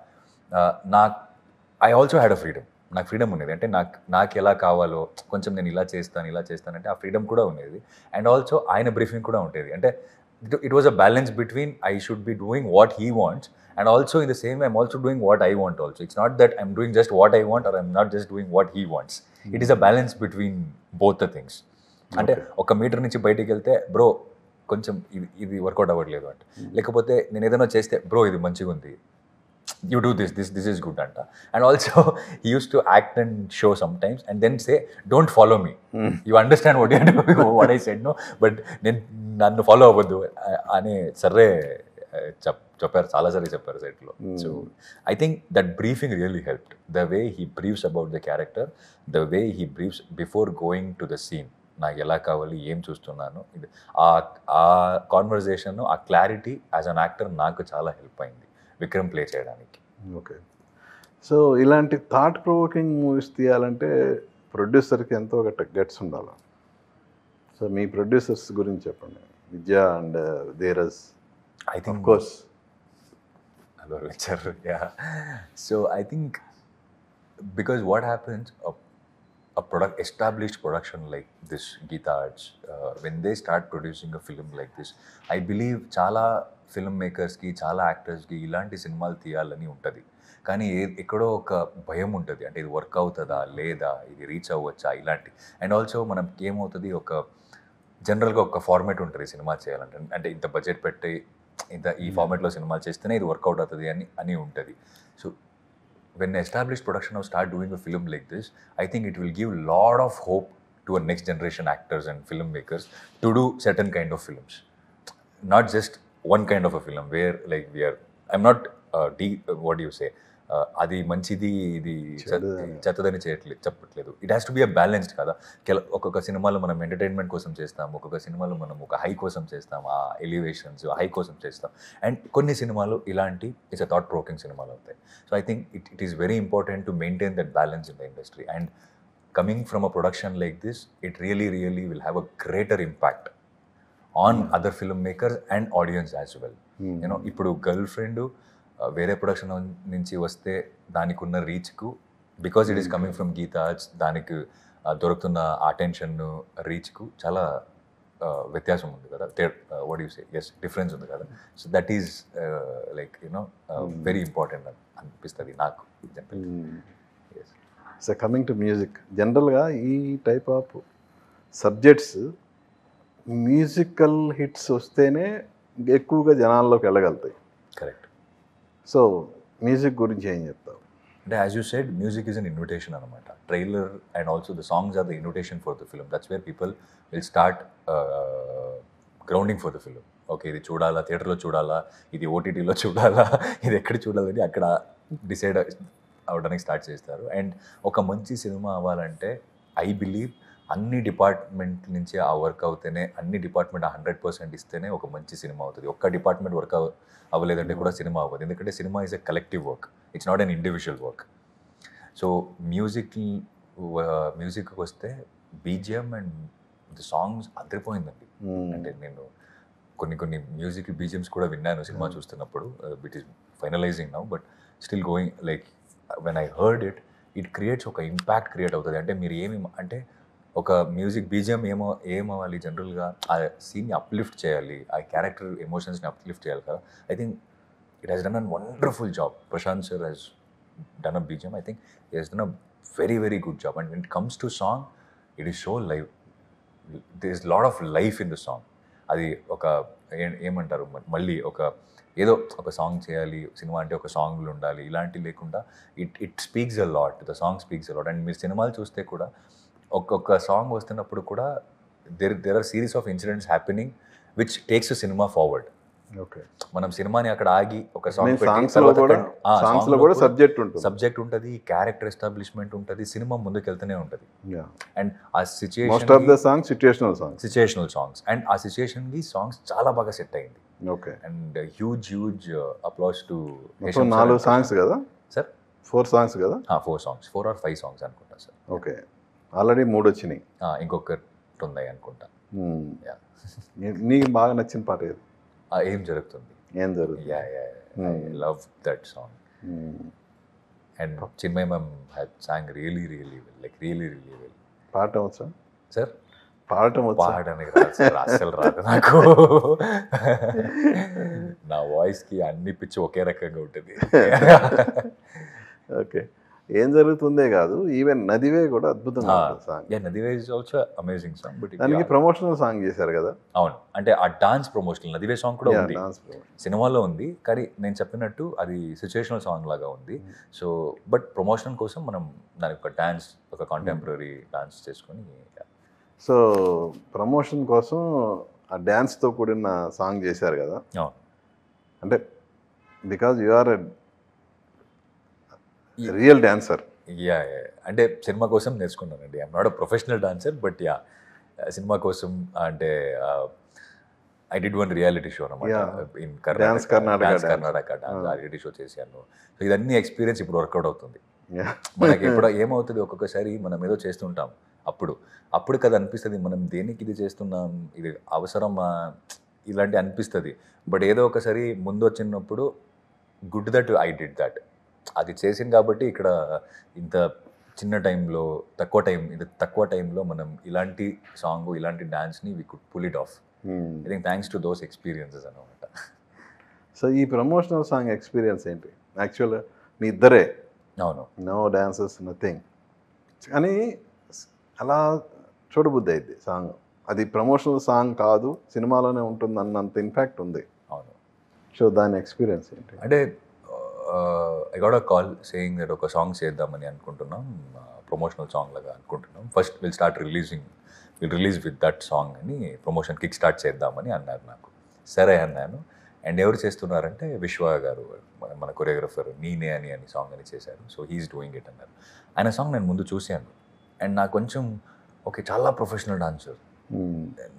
I also had a freedom. నాకు ఫ్రీడమ్ ఉండేది. అంటే నాకు ఎలా కావాలో కొంచెం నేను ఇలా చేస్తానంటే ఆ ఫ్రీడమ్ కూడా ఉండేది. అండ్ ఆల్సో ఆయన బ్రీఫింగ్ కూడా ఉండేది. అంటే it was a balance between I should be doing what he wants and also in the same I'm also doing what I want also. It's not that I'm doing just what I want or I'm not just doing what he wants. It is a balance between both the things. అంటే ఒక metre నుంచి బయటికి వెళ్తే bro కొంచెం ఇది work out అవ్వట్లేదు అంట, లేకపోతే నేను ఏదైనా చేస్తే బ్రో ఇది మంచిగా ఉంది, you do this is good anta. And also he used to act and show sometimes and then say don't follow me, you understand what you're doing, what I said, no, but nannu follow avvadu ane sarre చెప్పారు, చాలా సార్లు చెప్పారు సెట్లో. So I think that briefing really helped. The way he briefs about the character, the way he briefs before going to the scene, నాకు ఎలా కావాలి, ఏం చూస్తున్నాను, ఇది ఆ కాన్వర్జేషన్, ఆ క్లారిటీ యాజ్ అన్ యాక్టర్ నాకు చాలా హెల్ప్ అయింది విక్రమ్ ప్లే చేయడానికి. ఓకే. సో ఇలాంటి థాట్ ప్రొవోకింగ్ మూవీస్ తీయాలంటే ప్రొడ్యూసర్కి ఎంతో గట్స్ ఉండాలి. సో మీ ప్రొడ్యూసర్స్ గురించి చెప్పండి, విద్యా and Dheeraj. I think, of course, hello Richard, yeah. So I think because what happens, a established production like this, Geeta Arts, when they start producing a film like this, I believe చాలా film మేకర్స్కి, చాలా యాక్టర్స్కి ఇలాంటి సినిమాలు తీయాలని ఉంటుంది. కానీ ఎక్కడో ఒక భయం ఉంటుంది, అంటే ఇది వర్క్ అవుతుందా లేదా, ఇది రీచ్ అవ్వచ్చా, ఇలాంటి. అండ్ ఆల్సో మనకి ఏమవుతుంది, ఒక జనరల్గా ఒక ఫార్మేట్ ఉంటుంది సినిమా చేయాలంటే, అంటే ఇంత బడ్జెట్ పెట్టి ఈ ఫార్మేట్లో సినిమాలు చేస్తేనే ఇది వర్కౌట్ అవుతుంది అని ఉంటుంది. So when established production of start doing a film like this, I think it will give lot of hope to a next generation actors and filmmakers to do certain kind of films, not just one kind of a film where like I'm not what do you say, అది మంచిది ఇది చెత్తదని చెప్పట్లేదు. It has to be a balanced కదా. ఒక్కొక్క సినిమాలో మనం entertainment కోసం చేస్తాం, ఒక్కొక్క సినిమాలో మనం ఒక హై కోసం చేస్తాం, ఆ ఎలివేషన్స్ హై కోసం చేస్తాం, అండ్ కొన్ని సినిమాలు ఇలాంటి ఇట్స్ అ థాట్ ప్రొవోకింగ్ సినిమాలు అవుతాయి. So I think it is very important to maintain that balance in the industry. And coming from a production like this, it really will have a greater impact on other film makers and audience as well. You know ఇప్పుడు girl friend వేరే production నుంచి వస్తే దానికి ఉన్న రీచ్కు, because it is coming from Geetha Arts, దానికి దొరుకుతున్న attention రీచ్కు చాలా వ్యత్యాసం ఉంది కదా. What you say, yes, difference ఉంది కదా. So that is like very important అనిపిస్తుంది నాకు. సో కమింగ్ టు మ్యూజిక్, జనరల్గా ఈ type of subjects musical hits వస్తేనే ఎక్కువగా జనాల్లోకి వెళ్ళగలుగుతాయి. కరెక్ట్. సో మ్యూజిక్ గురించి ఏం చెప్తావు? అంటే as you said, music is an invitation అనమాట. Trailer and also the songs are the invitation for the film. That's where people will start grounding for the film. Okay, ఇది చూడాలా, థియేటర్లో చూడాలా, ఇది ఓటీటీలో చూడాలా, ఇది ఎక్కడ చూడాలని అక్కడ డిసైడ్ అవ్వడానికి స్టార్ట్ చేస్తారు. అండ్ ఒక మంచి సినిమా అవ్వాలంటే ఐ బిలీవ్ అన్ని డిపార్ట్మెంట్ నుంచి ఆ వర్క్ అవుతేనే, అన్ని డిపార్ట్మెంట్ 100% ఇస్తేనే ఒక మంచి సినిమా అవుతుంది. ఒక్క డిపార్ట్మెంట్ వర్క్ అవ్వలేదంటే కూడా సినిమా అవ్వదు. ఎందుకంటే cinema is a collective work, it's not an individual work. So మ్యూజిక్కి వస్తే బీజిఎం అండ్ ది సాంగ్స్ అదిరిపోయిందండి. అంటే నేను కొన్ని మ్యూజిక్ బీజిఎమ్స్ కూడా విన్నాను సినిమా చూస్తున్నప్పుడు. It is finalising now, but still going. Like when I heard it creates ఒక impact create అవుతుంది. అంటే మీరు అంటే ఒక మ్యూజిక్ బీజిఎం ఏమవ్వాలి, జనరల్గా ఆ సీన్ని అప్లిఫ్ట్ చేయాలి, ఆ క్యారెక్టర్ ఎమోషన్స్ని అప్లిఫ్ట్ చేయాలి కదా. I think it has done an wonderful job. Prashanth sir has done a BGM. I think he has done a very very good job. And when it comes to song, it is so live. There is lot of life in the song. అది ఒక ఏమంటారు, మళ్ళీ ఏదో ఒక song చేయాలి, cinema అంటే ఒక సాంగ్లు ఉండాలి, ఇలాంటివి లేకుండా it speaks a lot. The song speaks a lot. And మీరు సినిమాలు చూస్తే కూడా ఒక్కొక్క సాంగ్ వస్తున్నప్పుడు కూడా there are series of incidents happening which takes సినిమా ఫార్వర్డ్. ఓకే, మనం సినిమాని అక్కడ ఆగి ఒక సాంగ్ సబ్జెక్ట్ ఉంటుంది, క్యారెక్టర్ ఎస్టాబ్లిష్మెంట్ ఉంటుంది, సినిమా ముందుకు వెళ్తూనే ఉంటుంది. అండ్ ఆ సిచ్యుయేషనల్ సాంగ్స్ అండ్ ఆ సిచ్యుయేషన్కి సాంగ్స్ చాలా బాగా సెట్ అయింది. Okay, and huge applause to 4 songs కదా సార్? 4 సాంగ్స్ కదా? 4 సాంగ్స్, 4 or 5 సాంగ్స్ అనుకుంటా సార్. ఓకే, ఆల్రెడీ 3 వచ్చినాయి, ఇంకొకటి ఉన్నాయి అనుకుంటా. నీకు బాగా నచ్చిన పాట ఏది? ఏం జరుగుతుంది. ఏం జరుగుతుంది? I love that song. And Chinmay ma'am had song really really well, like really really well. పాడటం వచ్చా? సార్ పాడటం వచ్చా? పాడడానికి రాదు సార్, అస్సలు రాదు నాకు. నా వాయిస్కి అన్ని పిచ్చి ఒకే రకంగా ఉంటుంది. ఓకే. ఏం జరుగుతుందే కాదు, ఈవెన్ నదివే కూడా అద్భుతంగా ఉంటుంది song. Nadhive is also amazing song. But దానికి ప్రమోషనల్ సాంగ్ చేశారు కదా? అవును, అంటే ఆ డాన్స్ ప్రమోషనల్ నదివే సాంగ్ కూడా ఉంది, డాన్స్ సినిమాలో ఉంది. కానీ నేను చెప్పినట్టు అది సిచ్యుయేషనల్ సాంగ్ లాగా ఉంది. సో బట్ ప్రమోషన్ కోసం మనం దానికి ఒక డాన్స్, ఒక కాంటెంపరీ డాన్స్ చేసుకొని. సో ప్రమోషన్ కోసం ఆ డ్యాన్స్తో కూడిన సాంగ్ చేశారు కదా? అవును. అంటే because you are real dancer. Yeah, అంటే సినిమా కోసం నేర్చుకున్నానండి. I'm not a professional dancer, but yeah సినిమా కోసం అంటే I did one reality show అనమాట ఇన్ కర్ణాటక రియాలిటీ షో చేశాను. సో ఇదన్నీ ఎక్స్పీరియన్స్ ఇప్పుడు వర్కౌట్ అవుతుంది మనకి. ఎప్పుడో ఏమవుతుంది, ఒక్కొక్కసారి మనం ఏదో చేస్తుంటాం, అప్పుడు కదా అనిపిస్తుంది మనం దేనికి ఇది చేస్తున్నాం, ఇది అవసరమా, ఇలాంటి అనిపిస్తుంది. బట్ ఏదో ఒకసారి ముందు వచ్చినప్పుడు good that I did that, అది చేసింది కాబట్టి ఇక్కడ ఇంత చిన్న టైంలో తక్కువ టైంలో మనం ఇలాంటి సాంగ్, ఇలాంటి డాన్స్ని we could pull it off. I think thanks to those experiences అనమాట. సో ఈ ప్రమోషనల్ సాంగ్ ఎక్స్పీరియన్స్ ఏంటి? యాక్చువల్గా మీ ఇద్దరే, అవును, నో డాన్సెస్ నథింగ్, కానీ అలా చూడబుద్ధి అయింది సాంగ్. అది ప్రమోషనల్ సాంగ్ కాదు, సినిమాలోనే ఉంటుంది అన్నంత ఇంపాక్ట్ ఉంది. అవును. సో దాని ఎక్స్పీరియన్స్ ఏంటి? అంటే I got a call saying that ఒక సాంగ్ చేద్దామని అనుకుంటున్నాం, ప్రమోషనల్ సాంగ్ లాగా అనుకుంటున్నాం. First will release with that song అని ప్రమోషన్ కిక్ స్టార్ట్ చేద్దామని అన్నారు నాకు. సరే అన్నాను. అండ్ ఎవరు చేస్తున్నారంటే విశ్వ గారు, మన కొరియోగ్రఫర్, నీనే అని సాంగ్ అని చేశారు. సో హీఈస్ డూయింగ్ ఇట్ అన్నారు. ఆయన సాంగ్ నేను ముందు చూశాను అండ్ నాకు కొంచెం ఓకే, చాలా professional dancer,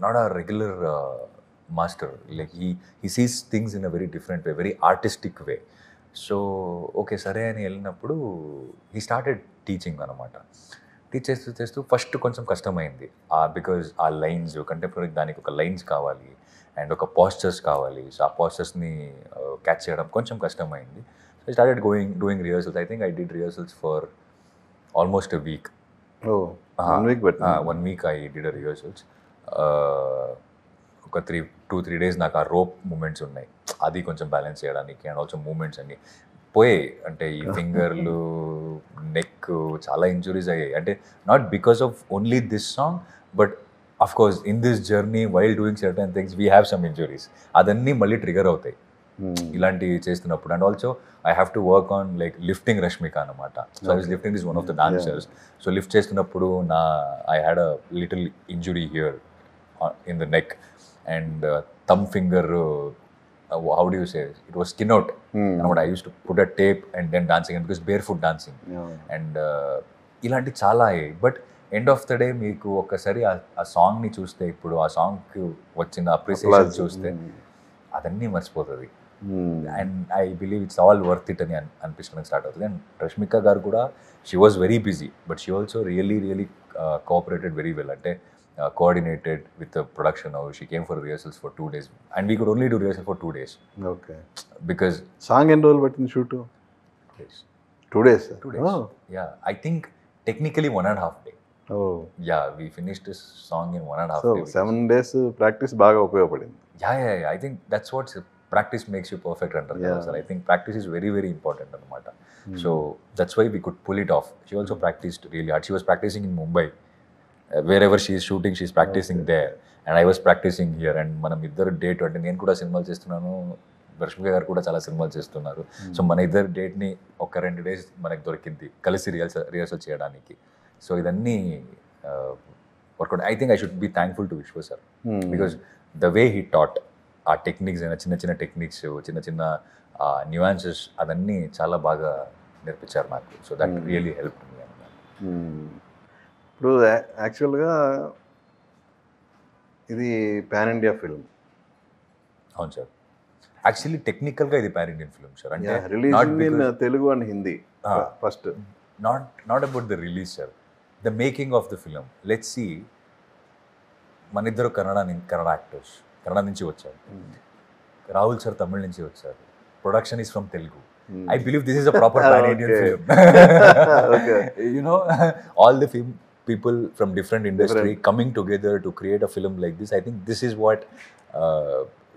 not a regular master, like he sees things in a very different way, very artistic way. So okay సరే అని వెళ్ళినప్పుడు హీ స్టార్టెడ్ టీచింగ్ అనమాట. టీచ్ చేస్తూ ఫస్ట్ కొంచెం కష్టమైంది, బికాజ్ ఆ లైన్స్ కంటెంపరీ, దానికి ఒక లైన్స్ కావాలి అండ్ ఒక పోస్చర్స్ కావాలి. సో ఆ పోస్చర్స్ని క్యాచ్ చేయడం కొంచెం కష్టమైంది. So I started doing rehearsals. I think I did rehearsals for almost a week. 1 week I did a rehearsals. ఒక 2-3 days నాకు ఆ రోప్ మూమెంట్స్ ఉన్నాయి, అది కొంచెం బ్యాలెన్స్ చేయడానికి. అండ్ ఆల్సో మూమెంట్స్ అన్ని పోయాయి, అంటే ఈ ఫింగర్లు, నెక్, చాలా ఇంజురీస్ అయ్యాయి. అంటే not because of only this song, but of course in this journey while doing certain things we have some injuries. అదన్నీ మళ్ళీ ట్రిగర్ అవుతాయి ఇలాంటివి చేస్తున్నప్పుడు. And also I have to work on like lifting Rashmika అనమాట. So I was lifting this one of the dancers. So lift చేస్తున్నప్పుడు I had a little injury here in the neck and thumb finger, how do you say it? It was skin out. And what I used to put a tape and then dancing, and because barefoot dancing. And ఇలాంటి చాలా అయ్యాయి. But end of the day మీకు ఒక్కసారి ఆ సాంగ్ని చూస్తే, ఇప్పుడు ఆ సాంగ్కి వచ్చిన అప్రిసియేషన్ చూస్తే అదన్నీ మర్చిపోతుంది. And I believe it's all worth it అని అనిపించడానికి స్టార్ట్ అవుతుంది. అండ్ రష్మిక గారు కూడా, she was very busy, but she also really cooperated very well. అంటే coordinated with the production. Now she came for rehearsals for 2 days and we could only do rehearsal for 2 days. Okay. Because song and roll but in shoot 2 days. 2 days. Oh. Yeah, I think technically 1.5 day. Oh. Yeah, we finished this song in 1.5 day. So 7 days practice baga upayogapadindi. Yeah. I think that's what practice makes you perfect under. So I think practice is very important anamata. So that's why we could pull it off. She also practiced really hard. She was practicing in Mumbai. Wherever she is shooting, she is practicing there, and I was practicing here. And మనం ఇద్దరు date, అంటే నేను కూడా సినిమాలు చేస్తున్నాను, రష్మిక గారు కూడా చాలా సినిమాలు చేస్తున్నారు. సో మన ఇద్దరు డేట్ని ఒక 2 days మనకు దొరికింది కలిసి రిహర్సల్ చేయడానికి. సో ఇదన్నీ work out. I think I should be thankful to Vishwa sir, because the way he taught, ఆ టెక్నిక్స్ అయినా చిన్న టెక్నిక్స్, చిన్న న్యూయాన్సెస్, అదన్నీ చాలా బాగా నేర్పించారు నాకు. So that really help me అన్నమాట. ఇప్పుడు యాక్చువల్గా ఇది పాన్ ఇండియా ఫిల్మ్. అవును సార్, యాక్చువల్లీ టెక్నికల్గా ఇది పాన్ ఇండియన్ ఫిల్మ్ సార్. అంటే release in Telugu and Hindi first. Not about the release sir, the making of the film. Let's see, మన ఇద్దరు కన్నడ యాక్టర్స్, కన్నడ నుంచి వచ్చారు. రాహుల్ సార్ తమిళ నుంచి వచ్చారు. Production is from Telugu. I believe this is a proper pan-Indian Okay. film. Okay. You know, all the people from different industry coming together to create a film like this. I think this is what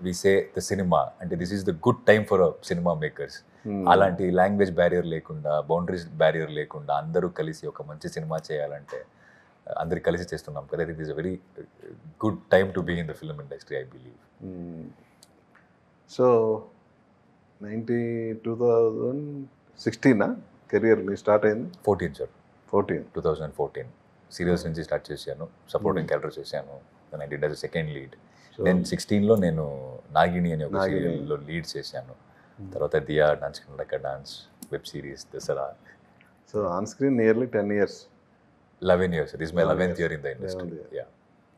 we say the cinema. And this is the good time for a cinema makers. అలాంటి language barrier లేకుండా, boundaries barrier లేకుండా అందరూ కలిసి ఒక మంచి cinema చేయాలంటే అందరు కలిసి చేస్తున్నాం కదా. It is a very good time to be in the film industry, I believe. So 2016 career మీ స్టార్ట్ అయింది? 14 సార్, 2014. సీరియల్స్ నుంచి స్టార్ట్ చేశాను, సపోర్టింగ్ క్యారెక్టర్ చేశాను. Then I did as second lead. Then 16లో నేను నాగిని అనే ఒక సీరియల్లో లీడ్ చేశాను. తర్వాత Dia, dance Karnataka dance, web series Dasara. So on screen nearly 10 years. 11 years. This is my 11th year in the industry. Yeah.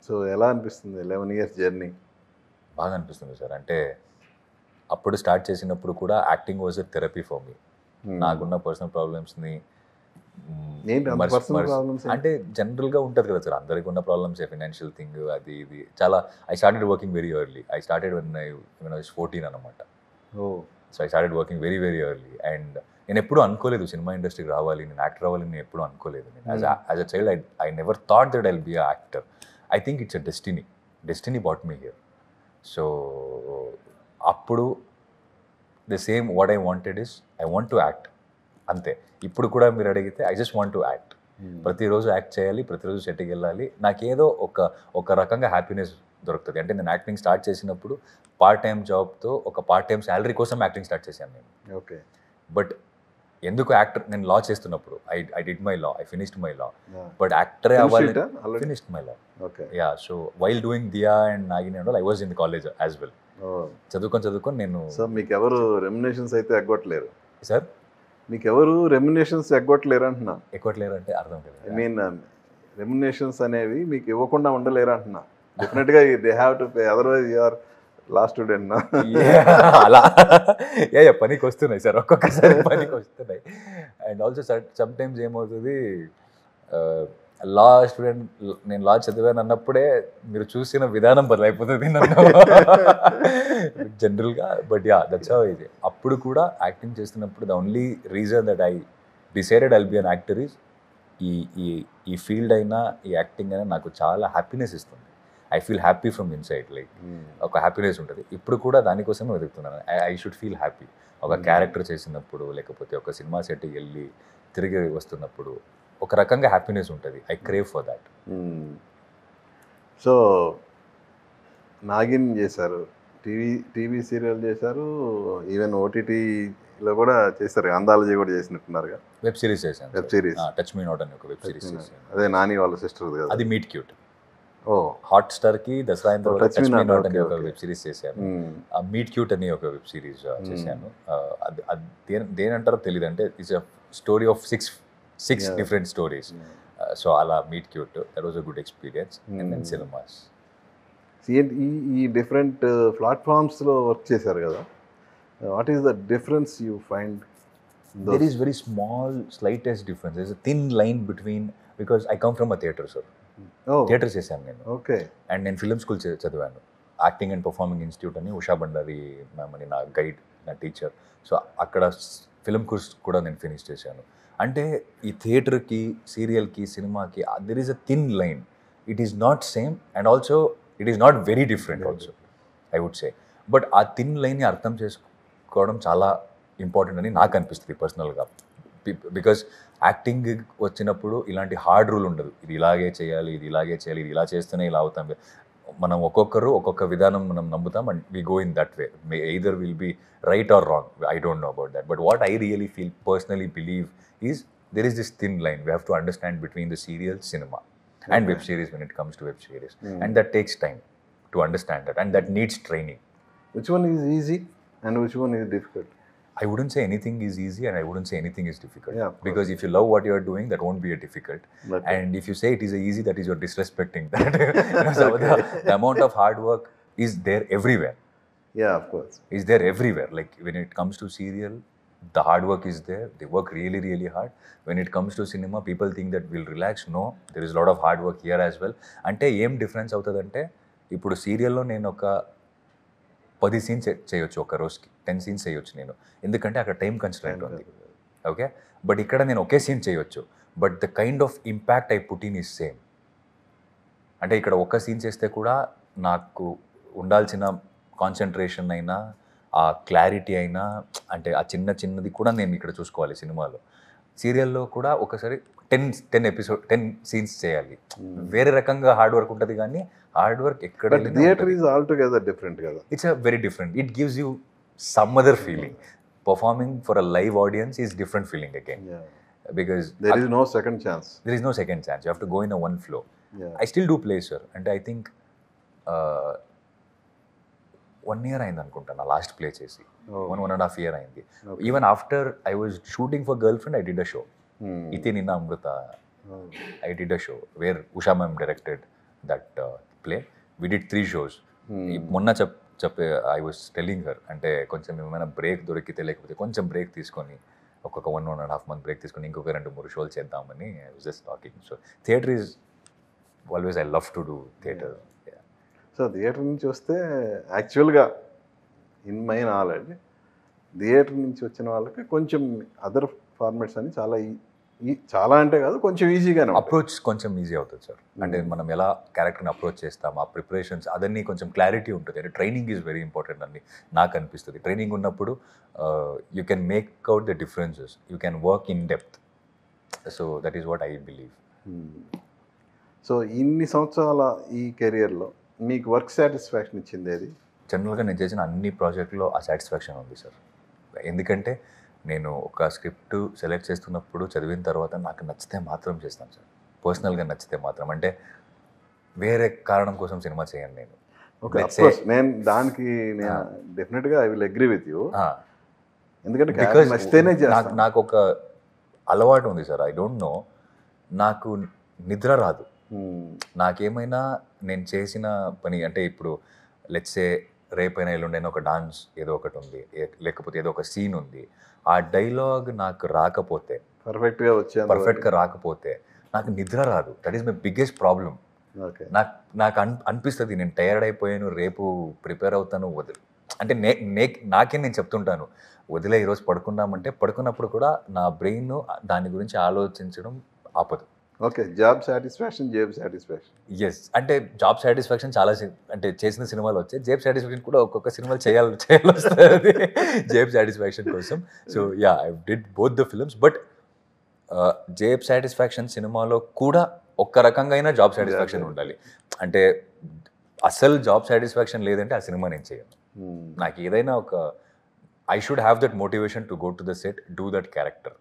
So ఎలా అనిపిస్తుంది 11 years జర్నీ? బాగా అనిపిస్తుంది సార్. అంటే అప్పుడు స్టార్ట్ చేసినప్పుడు కూడా acting was a therapy for me. నాకున్న పర్సనల్ ప్రాబ్లమ్స్ని అంటే జనరల్గా ఉంటుంది కదా సార్, అందరికి ఉన్న ప్రాబ్లమ్స్, ఫైనాన్షియల్ థింగ్, అది ఇది చాలా. I started working very early. I started when I was 14 అనమాట. So I started working very very early. And నేను ఎప్పుడూ అనుకోలేదు సినిమా ఇండస్ట్రీకి రావాలి, నేను యాక్టర్ అవ్వాలి, నేను ఎప్పుడూ అనుకోలేదు. నేను as a child I never thought that I will be a actor. I think it's a destiny brought me here. So అప్పుడు the same what I wanted is I want to act, అంతే. ఇప్పుడు కూడా మీరు అడిగితే I just want to act. ప్రతిరోజు act చేయాలి, ప్రతిరోజు సెట్కి వెళ్ళాలి. నాకేదో ఒక రకంగా హ్యాపీనెస్ దొరుకుతుంది. అంటే నేను యాక్టింగ్ స్టార్ట్ చేసినప్పుడు పార్ట్ టైం జాబ్తో ఒక పార్ట్ టైం శాలరీ కోసం యాక్టింగ్ స్టార్ట్ చేశాను నేను. ఓకే. బట్ ఎందుకు యాక్టర్, నేను లా చేస్తున్నప్పుడు I did my law, I finished my law. But యాక్టరే అవ్వాలి, finished my law. Ya. So while doing Dia and Nagini and all I was in the college as well. చదువుకొని నేను. So మీకు ఎవరు remunerations అయితే ఎగ్గొట్టలేరు సార్? మీకు ఎవరు రెమ్యునేషన్స్ ఎగ్గొట్టలేరు అంటున్నా. ఎగ్గొట్టలేరు అంటే అర్థం కదా? ఐ మీన్ రెమ్యునేషన్స్ అనేవి మీకు ఇవ్వకుండా ఉండలేరు అంటున్నా. డెఫినెట్గా they have to pay, otherwise you're law student నా. అలా పనికి వస్తున్నాయి సార్, ఒక్కొక్కసారి పనికి వస్తున్నాయి. అండ్ ఆల్సో సమ్ టైమ్స్ ఏమవుతుంది, లా స్టూడెంట్, నేను లా చదివాను అన్నప్పుడే మీరు చూసిన విధానం బదులైపోతుంది నన్ను జనరల్గా. బట్ యా, దట్స్ హౌ ఇది. అప్పుడు కూడా యాక్టింగ్ చేస్తున్నప్పుడు the only reason that I decided I'll be an actor is ఈ ఫీల్డ్ అయినా, ఈ యాక్టింగ్ అయినా నాకు చాలా హ్యాపీనెస్ ఇస్తుంది. I feel happy from inside, like ఒక హ్యాపీనెస్ ఉంటుంది. ఇప్పుడు కూడా దానికోసమే వెతుకుతున్నాను. I should feel happy. ఒక క్యారెక్టర్ చేసినప్పుడు, లేకపోతే ఒక సినిమా సెట్కి వెళ్ళి తిరిగి వస్తున్నప్పుడు ఒక రకంగా హ్యాపీనెస్ ఉంటుంది. I crave for that. So Nagin చేశారు, టీవీ సీరియల్ చేశారు, ఈవెన్ ఓటీటీలో కూడా చేశారు, అందాలజీ కూడా చేసినట్టున్నారుగా. వెబ్ సిరీస్ చేశాను. Web series touch me not అని ఒక వెబ్ సిరీస్ చేశాను. అదే నాని వాళ్ళ సిస్టర్ కదా, అది మీట్ క్యూట్. ఓ, హాట్స్టార్కి దసరా టచ్ మీ నాట్ అని ఒక వెబ్ సిరీస్ చేశాను. మీట్ క్యూట్ అని ఒక వెబ్ సిరీస్ చేశాను. దేనంటారో తెలియదు, అంటే it's a story of six different stories. So ala meet cute, that was a good experience. And then cinemas. ఈ డిఫరెంట్ ప్లాట్ఫామ్స్లో వర్క్ చేశారు కదా, what is the difference you find? There is very small, slightest difference. There's a thin line between, because I come from a theatre, sir. Theatre చేశాను నేను. Okay. And నేను film school చదివాను, acting and performing institute అని. Usha Bhandari ma'am అని నా guide, నా teacher. So అక్కడ film course కూడా నేను ఫినిష్ చేశాను. అంటే ఈ థియేటర్కి, సీరియల్కి, సినిమాకి there is a thin line. It is not same and also it is not very different also, I would say. But ఆ థిన్ లైన్ని అర్థం చేసుకోవడం చాలా ఇంపార్టెంట్ అని నాకు అనిపిస్తుంది పర్సనల్గా. బికాజ్ యాక్టింగ్ వచ్చినప్పుడు ఇలాంటి హార్డ్ రూల్ ఉండదు, ఇది ఇలాగే చేయాలి, ఇది ఇలాగే చేయాలి, ఇది ఇలా చేస్తేనే ఇలా అవుతాం. మనం ఒక్కొక్కరు ఒక్కొక్క విధానం మనం నమ్ముతాం and we go in that way. Either will be right or wrong, I don't know about that. But what I really feel, personally believe is there is this thin line we have to understand between the serial, cinema and web series when it comes to web series. And that takes time to understand that, and that needs training. Which one is easy and which one is difficult? I wouldn't say anything is easy and I wouldn't say anything is difficult. Yeah, because if you love what you are doing, that won't be a difficult. And if you say it is easy, that is you're disrespecting that. So the amount of hard work is there everywhere. Yeah, of course. Is there everywhere. Like when it comes to serial, the hard work is there. They work really, really hard. When it comes to cinema, people think that we'll relax. No, there is a lot of hard work here as well. అంటే ఏం difference అవుతుందంటే, ఇప్పుడు సీరియల్లో నేను ఒక 10 scenes చేయొచ్చు ఒక రోజుకి, 10 సీన్స్ చేయొచ్చు నేను, ఎందుకంటే అక్కడ టైం కన్స్ట్రైంట్ ఉంది. ఓకే, బట్ ఇక్కడ నేను ఒకే సీన్ చేయొచ్చు, but the kind of impact I put in is same. అంటే ఇక్కడ ఒక్క సీన్ చేస్తే కూడా నాకు ఉండాల్సిన కాన్సన్ట్రేషన్ అయినా, ఆ క్లారిటీ అయినా, అంటే ఆ చిన్నది కూడా నేను ఇక్కడ చూసుకోవాలి సినిమాలో. సీరియల్లో కూడా ఒకసారి 10 సీన్స్ చేయాలి, వేరే రకంగా హార్డ్ వర్క్ ఉంటుంది, కానీ హార్డ్ వర్క్ ఎక్కడ theatre is altogether different కదా. It's a very different. It gives you some other feeling. Performing for a live audience is different feeling again, because there is no second chance. there is no second chance. You have to go in a one flow. Yeah. I still do plays, sir, and I think 1 year అయింది అనుకుంటా నా last play చేసి. 1.5 year అయింది. Even after I was shooting for girl friend, I did a show, Ithi Ninna Amrutha, I did a show where Usha ma'am directed that play. We did 3 shows. మొన్న చెప్పే I was telling her, అంటే కొంచెం ఏమైనా break దొరికితే, లేకపోతే కొంచెం బ్రేక్ తీసుకొని, ఒక్కొక్క 1.5 month బ్రేక్ తీసుకొని ఇంకొక 2-3 shows చేద్దామని I was just talking. So theatre is always, I love to do theatre. So theatre నుంచి వస్తే యాక్చువల్గా ఇన్ మై నాలెడ్జ్ థియేటర్ నుంచి వచ్చిన వాళ్ళకి కొంచెం అదర్ ఫార్మాట్స్ అని చాలా అంటే కాదు, కొంచెం ఈజీగానే అప్రోచ్ కొంచెం ఈజీ అవుతుంది సార్. అంటే మనం ఎలా క్యారెక్టర్ని అప్రోచ్ చేస్తాం, ఆ ప్రిపరేషన్స్ అదన్నీ కొంచెం క్లారిటీ ఉంటుంది. అంటే ట్రైనింగ్ ఈజ్ వెరీ ఇంపార్టెంట్ అని నాకు అనిపిస్తుంది. ట్రైనింగ్ ఉన్నప్పుడు you can make out the differences, you can work in depth. So that is what I believe. So ఇన్ని సంవత్సరాల ఈ కెరియర్లో మీకు వర్క్ సాటిస్ఫాక్షన్ ఇచ్చింది ఏది? జనరల్గా నేను చేసిన అన్ని ప్రాజెక్టులో ఆ సాటిస్ఫాక్షన్ ఉంది సార్. ఎందుకంటే నేను ఒక స్క్రిప్ట్ సెలెక్ట్ చేస్తున్నప్పుడు చదివిన తర్వాత నాకు నచ్చితే మాత్రం చేస్తాను సార్. పర్సనల్గా నచ్చితే మాత్రం, అంటే వేరే కారణం కోసం సినిమా చేయను నేను. ఓకే, నేను దానికి డెఫినెట్గా I will agree with you. ఎందుకంటే బికాజ్ నాకు ఒక అలవాటు ఉంది సార్, ఐ డోంట్ నో, నాకు నిద్ర రాదు. నాకేమైనా నేను చేసిన పని, అంటే ఇప్పుడు లెట్స్ సే రేపైనా ఎల్లుండైనా ఒక డాన్స్ ఏదో ఒకటి ఉంది, లేకపోతే ఏదో ఒక సీన్ ఉంది, ఆ డైలాగ్ నాకు రాకపోతే, పర్ఫెక్ట్గా రాకపోతే నాకు నిద్ర రాదు. That is my biggest problem. నాకు అనిపిస్తుంది నేను టైర్డ్ అయిపోయాను, రేపు ప్రిపేర్ అవుతాను, అంటే నాకే నేను చెప్తుంటాను, వదిలే ఈరోజు పడుకుందామంటే పడుకున్నప్పుడు కూడా నా బ్రెయిన్ దాని గురించి ఆలోచించడం ఆపదు. Okay, job satisfaction, job satisfaction. Yes, అంటే జాబ్ సాటిస్ఫాక్షన్ చాలా, అంటే చేసిన సినిమాలు వచ్చాయి. జేబ్ సాటిస్ఫాక్షన్ కూడా ఒక్కొక్క సినిమాలు చేయాలి వస్తుంది జేబ్ సాటిస్ఫాక్షన్ కోసం. So ya, I did both the films, but job satisfaction సినిమాలో కూడా ఒక్క రకంగా అయినా జాబ్ సాటిస్ఫాక్షన్ ఉండాలి. అంటే అసలు జాబ్ సాటిస్ఫాక్షన్ లేదంటే ఆ సినిమా నేను చేయను. నాకు ఏదైనా ఒక I should have that motivation to go to the set, do that character.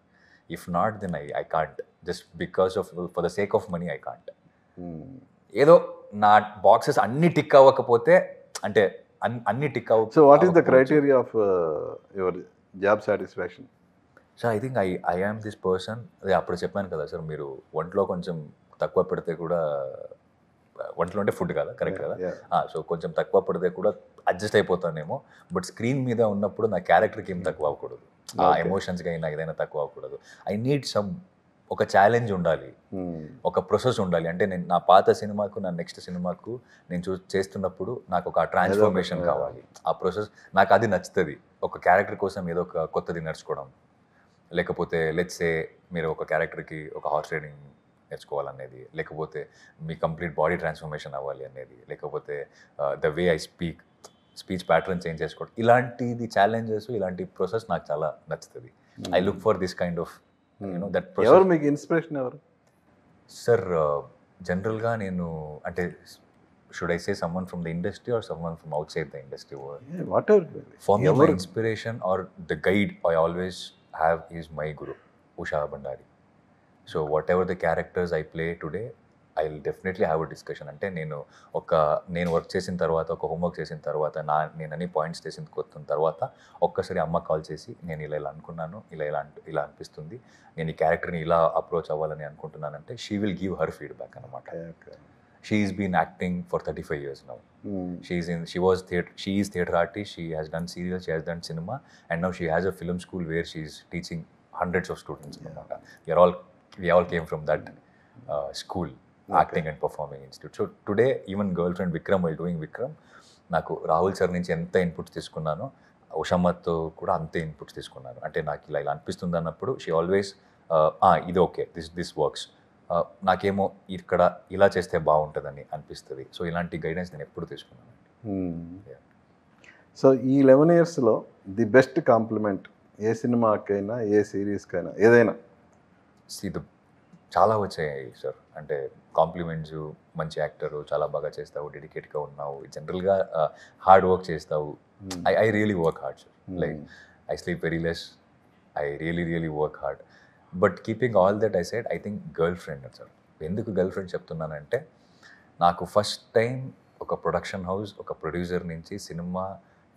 If not, then I can't. Just because of, for the sake of money, I can't. ఏదో నా boxes అన్ని టిక్ అవ్వకపోతే, అంటే అన్ని టిక్ అవ్వ. So what is the criteria of your job satisfaction? So I think I am this person. అదే అప్పుడు చెప్పాను కదా సార్, మీరు ఒంట్లో కొంచెం తక్కువ పెడితే కూడా, ఒంట్లో అంటే ఫుడ్ కదా, కరెక్ట్ కదా, సో కొంచెం తక్కువ పడితే కూడా అడ్జస్ట్ అయిపోతానేమో, బట్ స్క్రీన్ మీద ఉన్నప్పుడు నా క్యారెక్టర్కి ఏం తక్కువ అవ్వకూడదు, ఆ ఎమోషన్స్గా అయినా ఏదైనా తక్కువ అవ్వకూడదు. ఐ నీడ్ సమ్, ఒక ఛాలెంజ్ ఉండాలి, ఒక ప్రొసెస్ ఉండాలి. అంటే నేను నా పాత సినిమాకు, నా నెక్స్ట్ సినిమాకు నేను చేస్తున్నప్పుడు నాకు ఒక ట్రాన్స్ఫర్మేషన్ కావాలి. ఆ ప్రొసెస్ నాకు అది నచ్చుతుంది. ఒక క్యారెక్టర్ కోసం ఏదో ఒక కొత్తది నేర్చుకోవడం, లేకపోతే లెట్స్ సే మీరు ఒక క్యారెక్టర్కి ఒక హార్స్ రైడింగ్ నేర్చుకోవాలనేది, లేకపోతే మీ కంప్లీట్ బాడీ ట్రాన్స్ఫర్మేషన్ అవ్వాలి అనేది, లేకపోతే the way I speech pattern change చేసుకోవడం, ఇలాంటిది ఛాలెంజెస్, ఇలాంటి ప్రాసెస్ నాకు చాలా నచ్చుతుంది. I look for this kind of that process. ఎవరు మీకు ఇన్స్పిరేషన్ ఎవరు సార్? జనరల్గా నేను, అంటే should I say someone from the industry or someone from outside the industry? For me my inspiration or the guide I always have is my guru Usha Bhandari. So whatever the characters I play today, I will definitely have a discussion. అంటే నేను work చేసిన తర్వాత, ఒక homework చేసిన తర్వాత, నేను అన్ని points చేసిన తర్వాత ఒక్కసారి అమ్మ కాల్ చేసి, నేను ఇలా అనుకున్నాను, ఇలా అనిపిస్తుంది, నేను ఈ క్యారెక్టర్ని ఇలా అప్రోచ్ అవ్వాలని అనుకుంటున్నానంటే, she will give her feedback అనమాట. She is been acting for 35 years now. She is theatre artist, she has done serials, she has done cinema, and now she has a film school where she is teaching hundreds of students అనమాట. We all came from that school, acting and performing institute. So today, even girlfriend Vikram, while doing Vikram, నాకు Rahul sir నుంచి ఎంత inputs తీసుకున్నానో ఉషమ్మతో కూడా అంతే inputs తీసుకున్నాను. అంటే నాకు ఇలా ఇలా అనిపిస్తుంది అన్నప్పుడు షీ ఆల్వేస్ ఇది ఓకే, దిస్ వర్క్స్, నాకేమో ఇక్కడ ఇలా చేస్తే బాగుంటుందని అనిపిస్తుంది. సో ఇలాంటి గైడెన్స్ నేను ఎప్పుడు తీసుకున్నాను. సో ఈ 11 ఇయర్స్లో ది బెస్ట్ కాంప్లిమెంట్ ఏ సినిమాకైనా ఏ సిరీస్కైనా ఏదైనా? ఇది చాలా వచ్చాయి సార్. అంటే కాంప్లిమెంట్స్, మంచి యాక్టరు, చాలా బాగా చేస్తావు, డెడికేట్గా ఉన్నావు, జనరల్గా హార్డ్ వర్క్ చేస్తావు. I really work hard sir. Like I sleep very less, I really work hard. But keeping all that I said, I think girl friend sir. ఎందుకు గర్ల్ ఫ్రెండ్ చెప్తున్నానంటే, నాకు ఫస్ట్ టైం ఒక production house, ఒక producer నుంచి సినిమా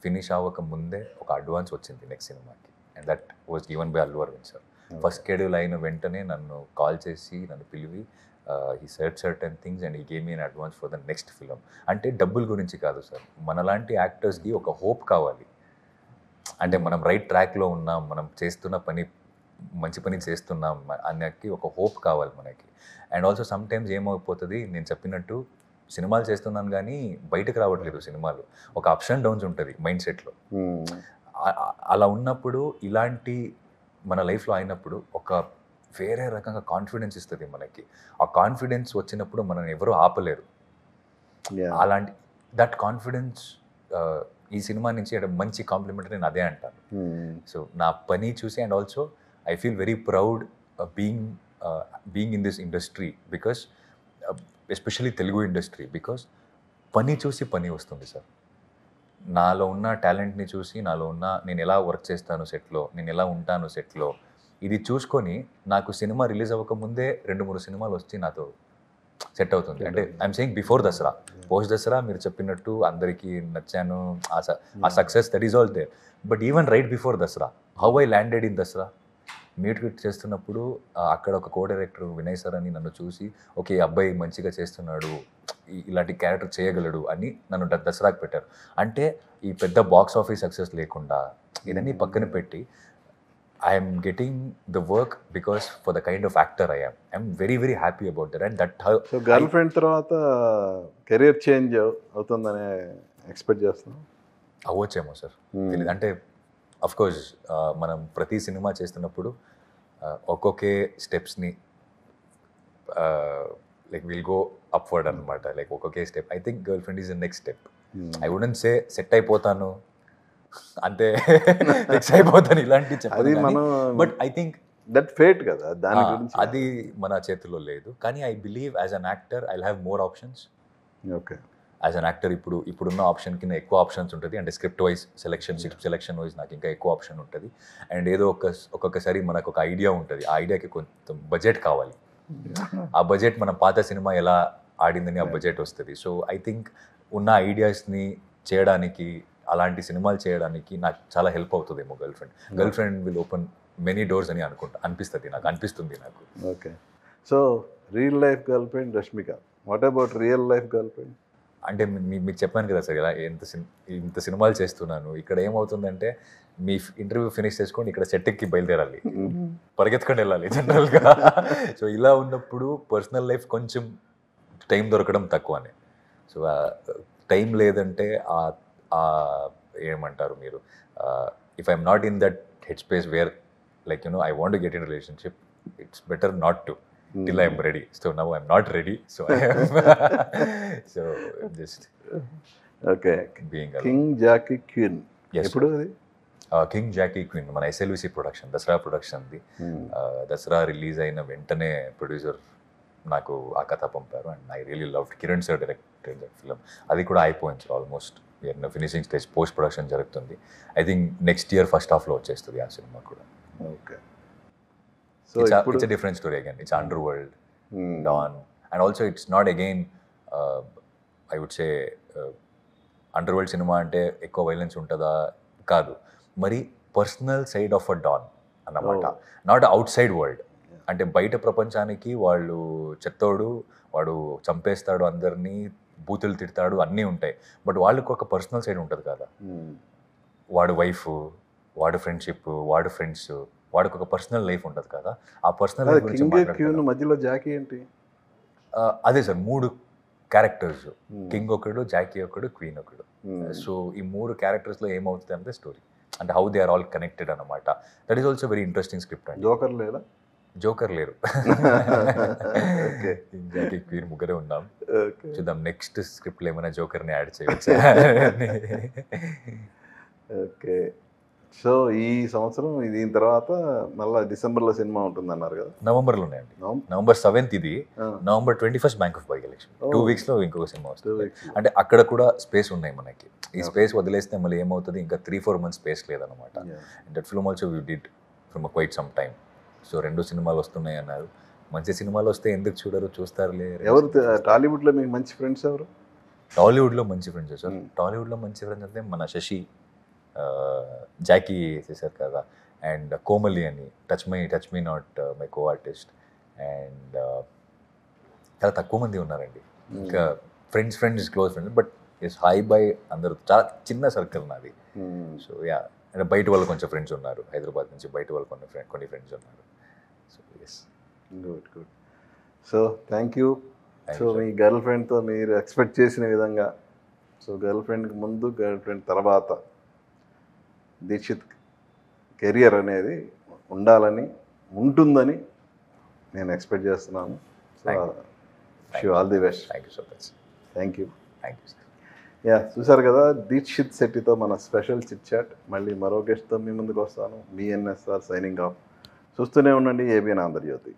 finish అవ్వక ముందే ఒక అడ్వాన్స్ వచ్చింది నెక్స్ట్ సినిమాకి. And that was given by Allu Aravind sir. First schedule అయిన వెంటనే నన్ను కాల్ చేసి నన్ను పిలివి, he said certain things and he gave me an advance for the next film. అంటే డబ్బుల గురించి కాదు సార్, మనలాంటి యాక్టర్స్కి ఒక హోప్ కావాలి. అంటే మనం రైట్ ట్రాక్లో ఉన్నాం, మనం చేస్తున్న పని మంచి పని చేస్తున్నాం అన్నకి ఒక హోప్ కావాలి మనకి. అండ్ ఆల్సో సమ్ టైమ్స్ ఏమైపోతుంది, నేను చెప్పినట్టు సినిమాలు చేస్తున్నాను కానీ బయటకు రావట్లేదు సినిమాలు. ఒక అప్స్ అండ్ డౌన్స్ ఉంటుంది మైండ్ సెట్లో. అలా ఉన్నప్పుడు ఇలాంటి మన లైఫ్లో అయినప్పుడు ఒక వేరే రకంగా కాన్ఫిడెన్స్ ఇస్తుంది మనకి. ఆ కాన్ఫిడెన్స్ వచ్చినప్పుడు మనం ఎవరూ ఆపలేరు. అలాంటి దట్ కాన్ఫిడెన్స్ ఈ సినిమా నుంచి మంచి కాంప్లిమెంట్ నేను అదే అంటాను. సో నా పని చూసి and also I feel very proud being in this industry, because especially Telugu industry, because పని చూసి పని వస్తుంది సార్. నాలో ఉన్న టాలెంట్ని చూసి, నాలో ఉన్న నేను ఎలా వర్క్ చేస్తాను సెట్లో, నేను ఎలా ఉంటాను సెట్లో, ఇది చూసుకొని నాకు సినిమా రిలీజ్ అవ్వకముందే 2-3 సినిమాలు వచ్చి నాతో సెట్ అవుతుంది. అంటే I'm saying before Dasara, post Dasara మీరు చెప్పినట్టు అందరికీ నచ్చాను, ఆ success that is all there. But even right before Dasara, how I landed in Dasara, meet చేస్తున్నప్పుడు అక్కడ ఒక కో డైరెక్టర్ వినయ్ సార్ అని నన్ను చూసి, ఓకే అబ్బాయి మంచిగా చేస్తున్నాడు, ఇలాంటి క్యారెక్టర్ చేయగలడు అని నన్ను దసరాకి పెట్టారు. అంటే ఈ పెద్ద బాక్స్ ఆఫీస్ సక్సెస్ లేకుండా ఇదన్నీ పక్కన పెట్టి I'm getting the work because for the kind of actor I'm very happy about that. And that so girl friend తర్వాత కెరియర్ చేంజ్ అవుతుందని ఎక్స్పెక్ట్ చేస్తున్నాం. అవ్వచ్చేమో సార్, అంటే అఫ్కోర్స్ మనం ప్రతి సినిమా చేస్తున్నప్పుడు ఒక్కొక్కే స్టెప్స్ని లైక్ విల్ గో అప్వర్డ్ అనమాట. లైక్ ఒక్కొక్కే step. I think girl friend is the next step. I wouldn't say set అయిపోతాను అంతే, ఫిక్స్ అయిపోతాను ఇలాంటి చెప్పాలి, but I think that fate కదా, దాని గురించి అది మన చేతిలో లేదు. కానీ I believe as an actor I will have more options. Okay, as an actor ఇప్పుడున్న ఆప్షన్ కింద ఎక్కువ ఆప్షన్స్ ఉంటుంది. అంటే స్క్రిప్ట్ వైజ్ సెలెక్షన్ వైజ్ నాకు ఇంకా ఎక్కువ ఆప్షన్ ఉంటుంది. అండ్ ఏదో ఒక్కొక్కసారి మనకు ఒక ఐడియా ఉంటుంది, ఆ ఐడియాకి కొంచెం బడ్జెట్ కావాలి. ఆ బడ్జెట్ మన పాత సినిమా ఎలా ఆడిందని ఆ బడ్జెట్ వస్తుంది. సో ఐ థింక్ ఉన్న ఐడియాస్ని చేయడానికి, అలాంటి సినిమాలు చేయడానికి నాకు చాలా హెల్ప్ అవుతుందేమో girl friend will open many doors అని అనిపిస్తుంది నాకు. Okay, so real life girl friend Rashmika, what about real life girl friend? అంటే మీకు చెప్పాను కదా సార్, ఇలా ఇంత సినిమాలు చేస్తున్నాను. ఇక్కడ ఏమవుతుందంటే, మీ ఇంటర్వ్యూ ఫినిష్ చేసుకోండి, ఇక్కడ సెట్కి బయలుదేరాలి, పరిగెత్తుకొని వెళ్ళాలి జనరల్గా. సో ఇలా ఉన్నప్పుడు పర్సనల్ లైఫ్ కొంచెం టైం దొరకడం తక్కువనే. సో టైం లేదంటే ఏమంటారు మీరు, if I'm not in that head space where like I want to get in relationship, it's better not to till I am ready. So now I am not ready. So I am so just okay being King Jackie Queen. Yes, ఎప్పుడు అది? King Jackie Queen మన SLVC production, Dasara ప్రొడక్షన్ది. Dasara release అయిన వెంటనే producer నాకు ఆ కథ పంపారు. And I really loved. Kiran sir directed that film. అది కూడా అయిపోయింది almost, finishing stage, post production జరుగుతుంది. I think next year first హాఫ్లో వచ్చేస్తుంది ఆ సినిమా కూడా. Okay, So it's a different story again. It's underworld, dawn, and also it's not again. I would say underworld cinema ante ekko violence untada kaadu. Mari personal side of a dawn annamata. Not outside world. అంటే బయట ప్రపంచానికి వాళ్ళు చెత్తోడు, వాడు చంపేస్తాడు, అందరినీ బూతులు తిడతాడు, అన్నీ ఉంటాయి. బట్ వాళ్ళకు ఒక పర్సనల్ సైడ్ ఉంటుంది కదా, వాడు వైఫ్, వాడు ఫ్రెండ్షిప్, వాడు ఫ్రెండ్స్, వాడికి ఒక పర్సనల్ లైఫ్ ఉంటుంది కదా. ఆ పర్సనల్ లైఫ్ గురించి మధ్యలో జాకీ ఏంటి? అదే సార్, 3 క్యారెక్టర్స్, కింగ్ ఒకడు, జాకీ ఒకడు, క్వీన్ ఒకడు. Hmm. సో ఈ 3 క్యారెక్టర్స్లో ఏమవుతుంది అంటే స్టోరీ, అంటే how they are all connected అనమాట. That is also very interesting script అండి. జోకర్ లేదా? జోకర్ లేరు. ఓకే. జాకీ, క్వీన్ ముగ్గురే ఉన్నాం. ఓకే. చూద్దాం నెక్స్ట్ స్క్రిప్ట్లో ఏమైనా జోకర్ని యాడ్ చేయవచ్చు. ఓకే. సో ఈ సంవత్సరం దీని తర్వాత మళ్ళీ డిసెంబర్లో సినిమా ఉంటుంది అన్నారు కదా? నవంబర్లో ఉన్నాయండి. నవంబర్ 7th ఇది, November 21st bank of by election. 2 weeksలో ఇంకొక సినిమా వస్తుంది. అంటే అక్కడ కూడా స్పేస్ ఉన్నాయి మనకి. ఈ స్పేస్ వదిలేస్తే మళ్ళీ ఏమవుతుంది, ఇంకా 3-4 months స్పేస్ లేదనమాట. That film also we did from quite some time. So 2 సినిమాలు వస్తున్నాయి అన్నారు. మంచి సినిమాలు వస్తే ఎందుకు చూడరు, చూస్తారులే. ఎవరు టాలీవుడ్లో మీకు మంచి ఫ్రెండ్స్ ఎవరు? టాలీవుడ్లో మంచి ఫ్రెండ్స్ సార్, టాలీవుడ్లో మంచి ఫ్రెండ్స్ అంటే మన శశి, జాకీ చేశారు కదా, అండ్ కోమలి అని, touch me not my co artist, and చాలా తక్కువ మంది ఉన్నారండి. ఇంకా friends close friends, but is hi bye అందరూ చాలా చిన్న సర్కిల్ నాది. సో యా, అంటే బయట వాళ్ళు కొంచెం ఫ్రెండ్స్ ఉన్నారు, హైదరాబాద్ నుంచి బయట వాళ్ళు కొన్ని ఫ్రెండ్స్ ఉన్నారు. So yes, good. So thank you. సో మీ గర్ల్ ఫ్రెండ్తో మీరు ఎక్స్పెక్ట్ చేసిన విధంగా, సో గర్ల్ ఫ్రెండ్కి ముందు, గర్ల్ ఫ్రెండ్ తర్వాత దీక్షిత్ కెరియర్ అనేది ఉంటుందని నేను ఎక్స్పెక్ట్ చేస్తున్నాను. So all the best. Thank you so much. Thank you. Thank you sir. Yeah, చూసారు కదా దీక్షిత్ శెట్టితో మన స్పెషల్ చిట్ చాట్. మళ్ళీ మరో గెస్ట్తో మీ ముందుకు వస్తాను. మీ ఎన్ఎస్ఆర్ సైనింగ్ ఆఫ్. చూస్తూనే ఉండండి ఏబిఎన్ ఆంధ్రజ్యోతి.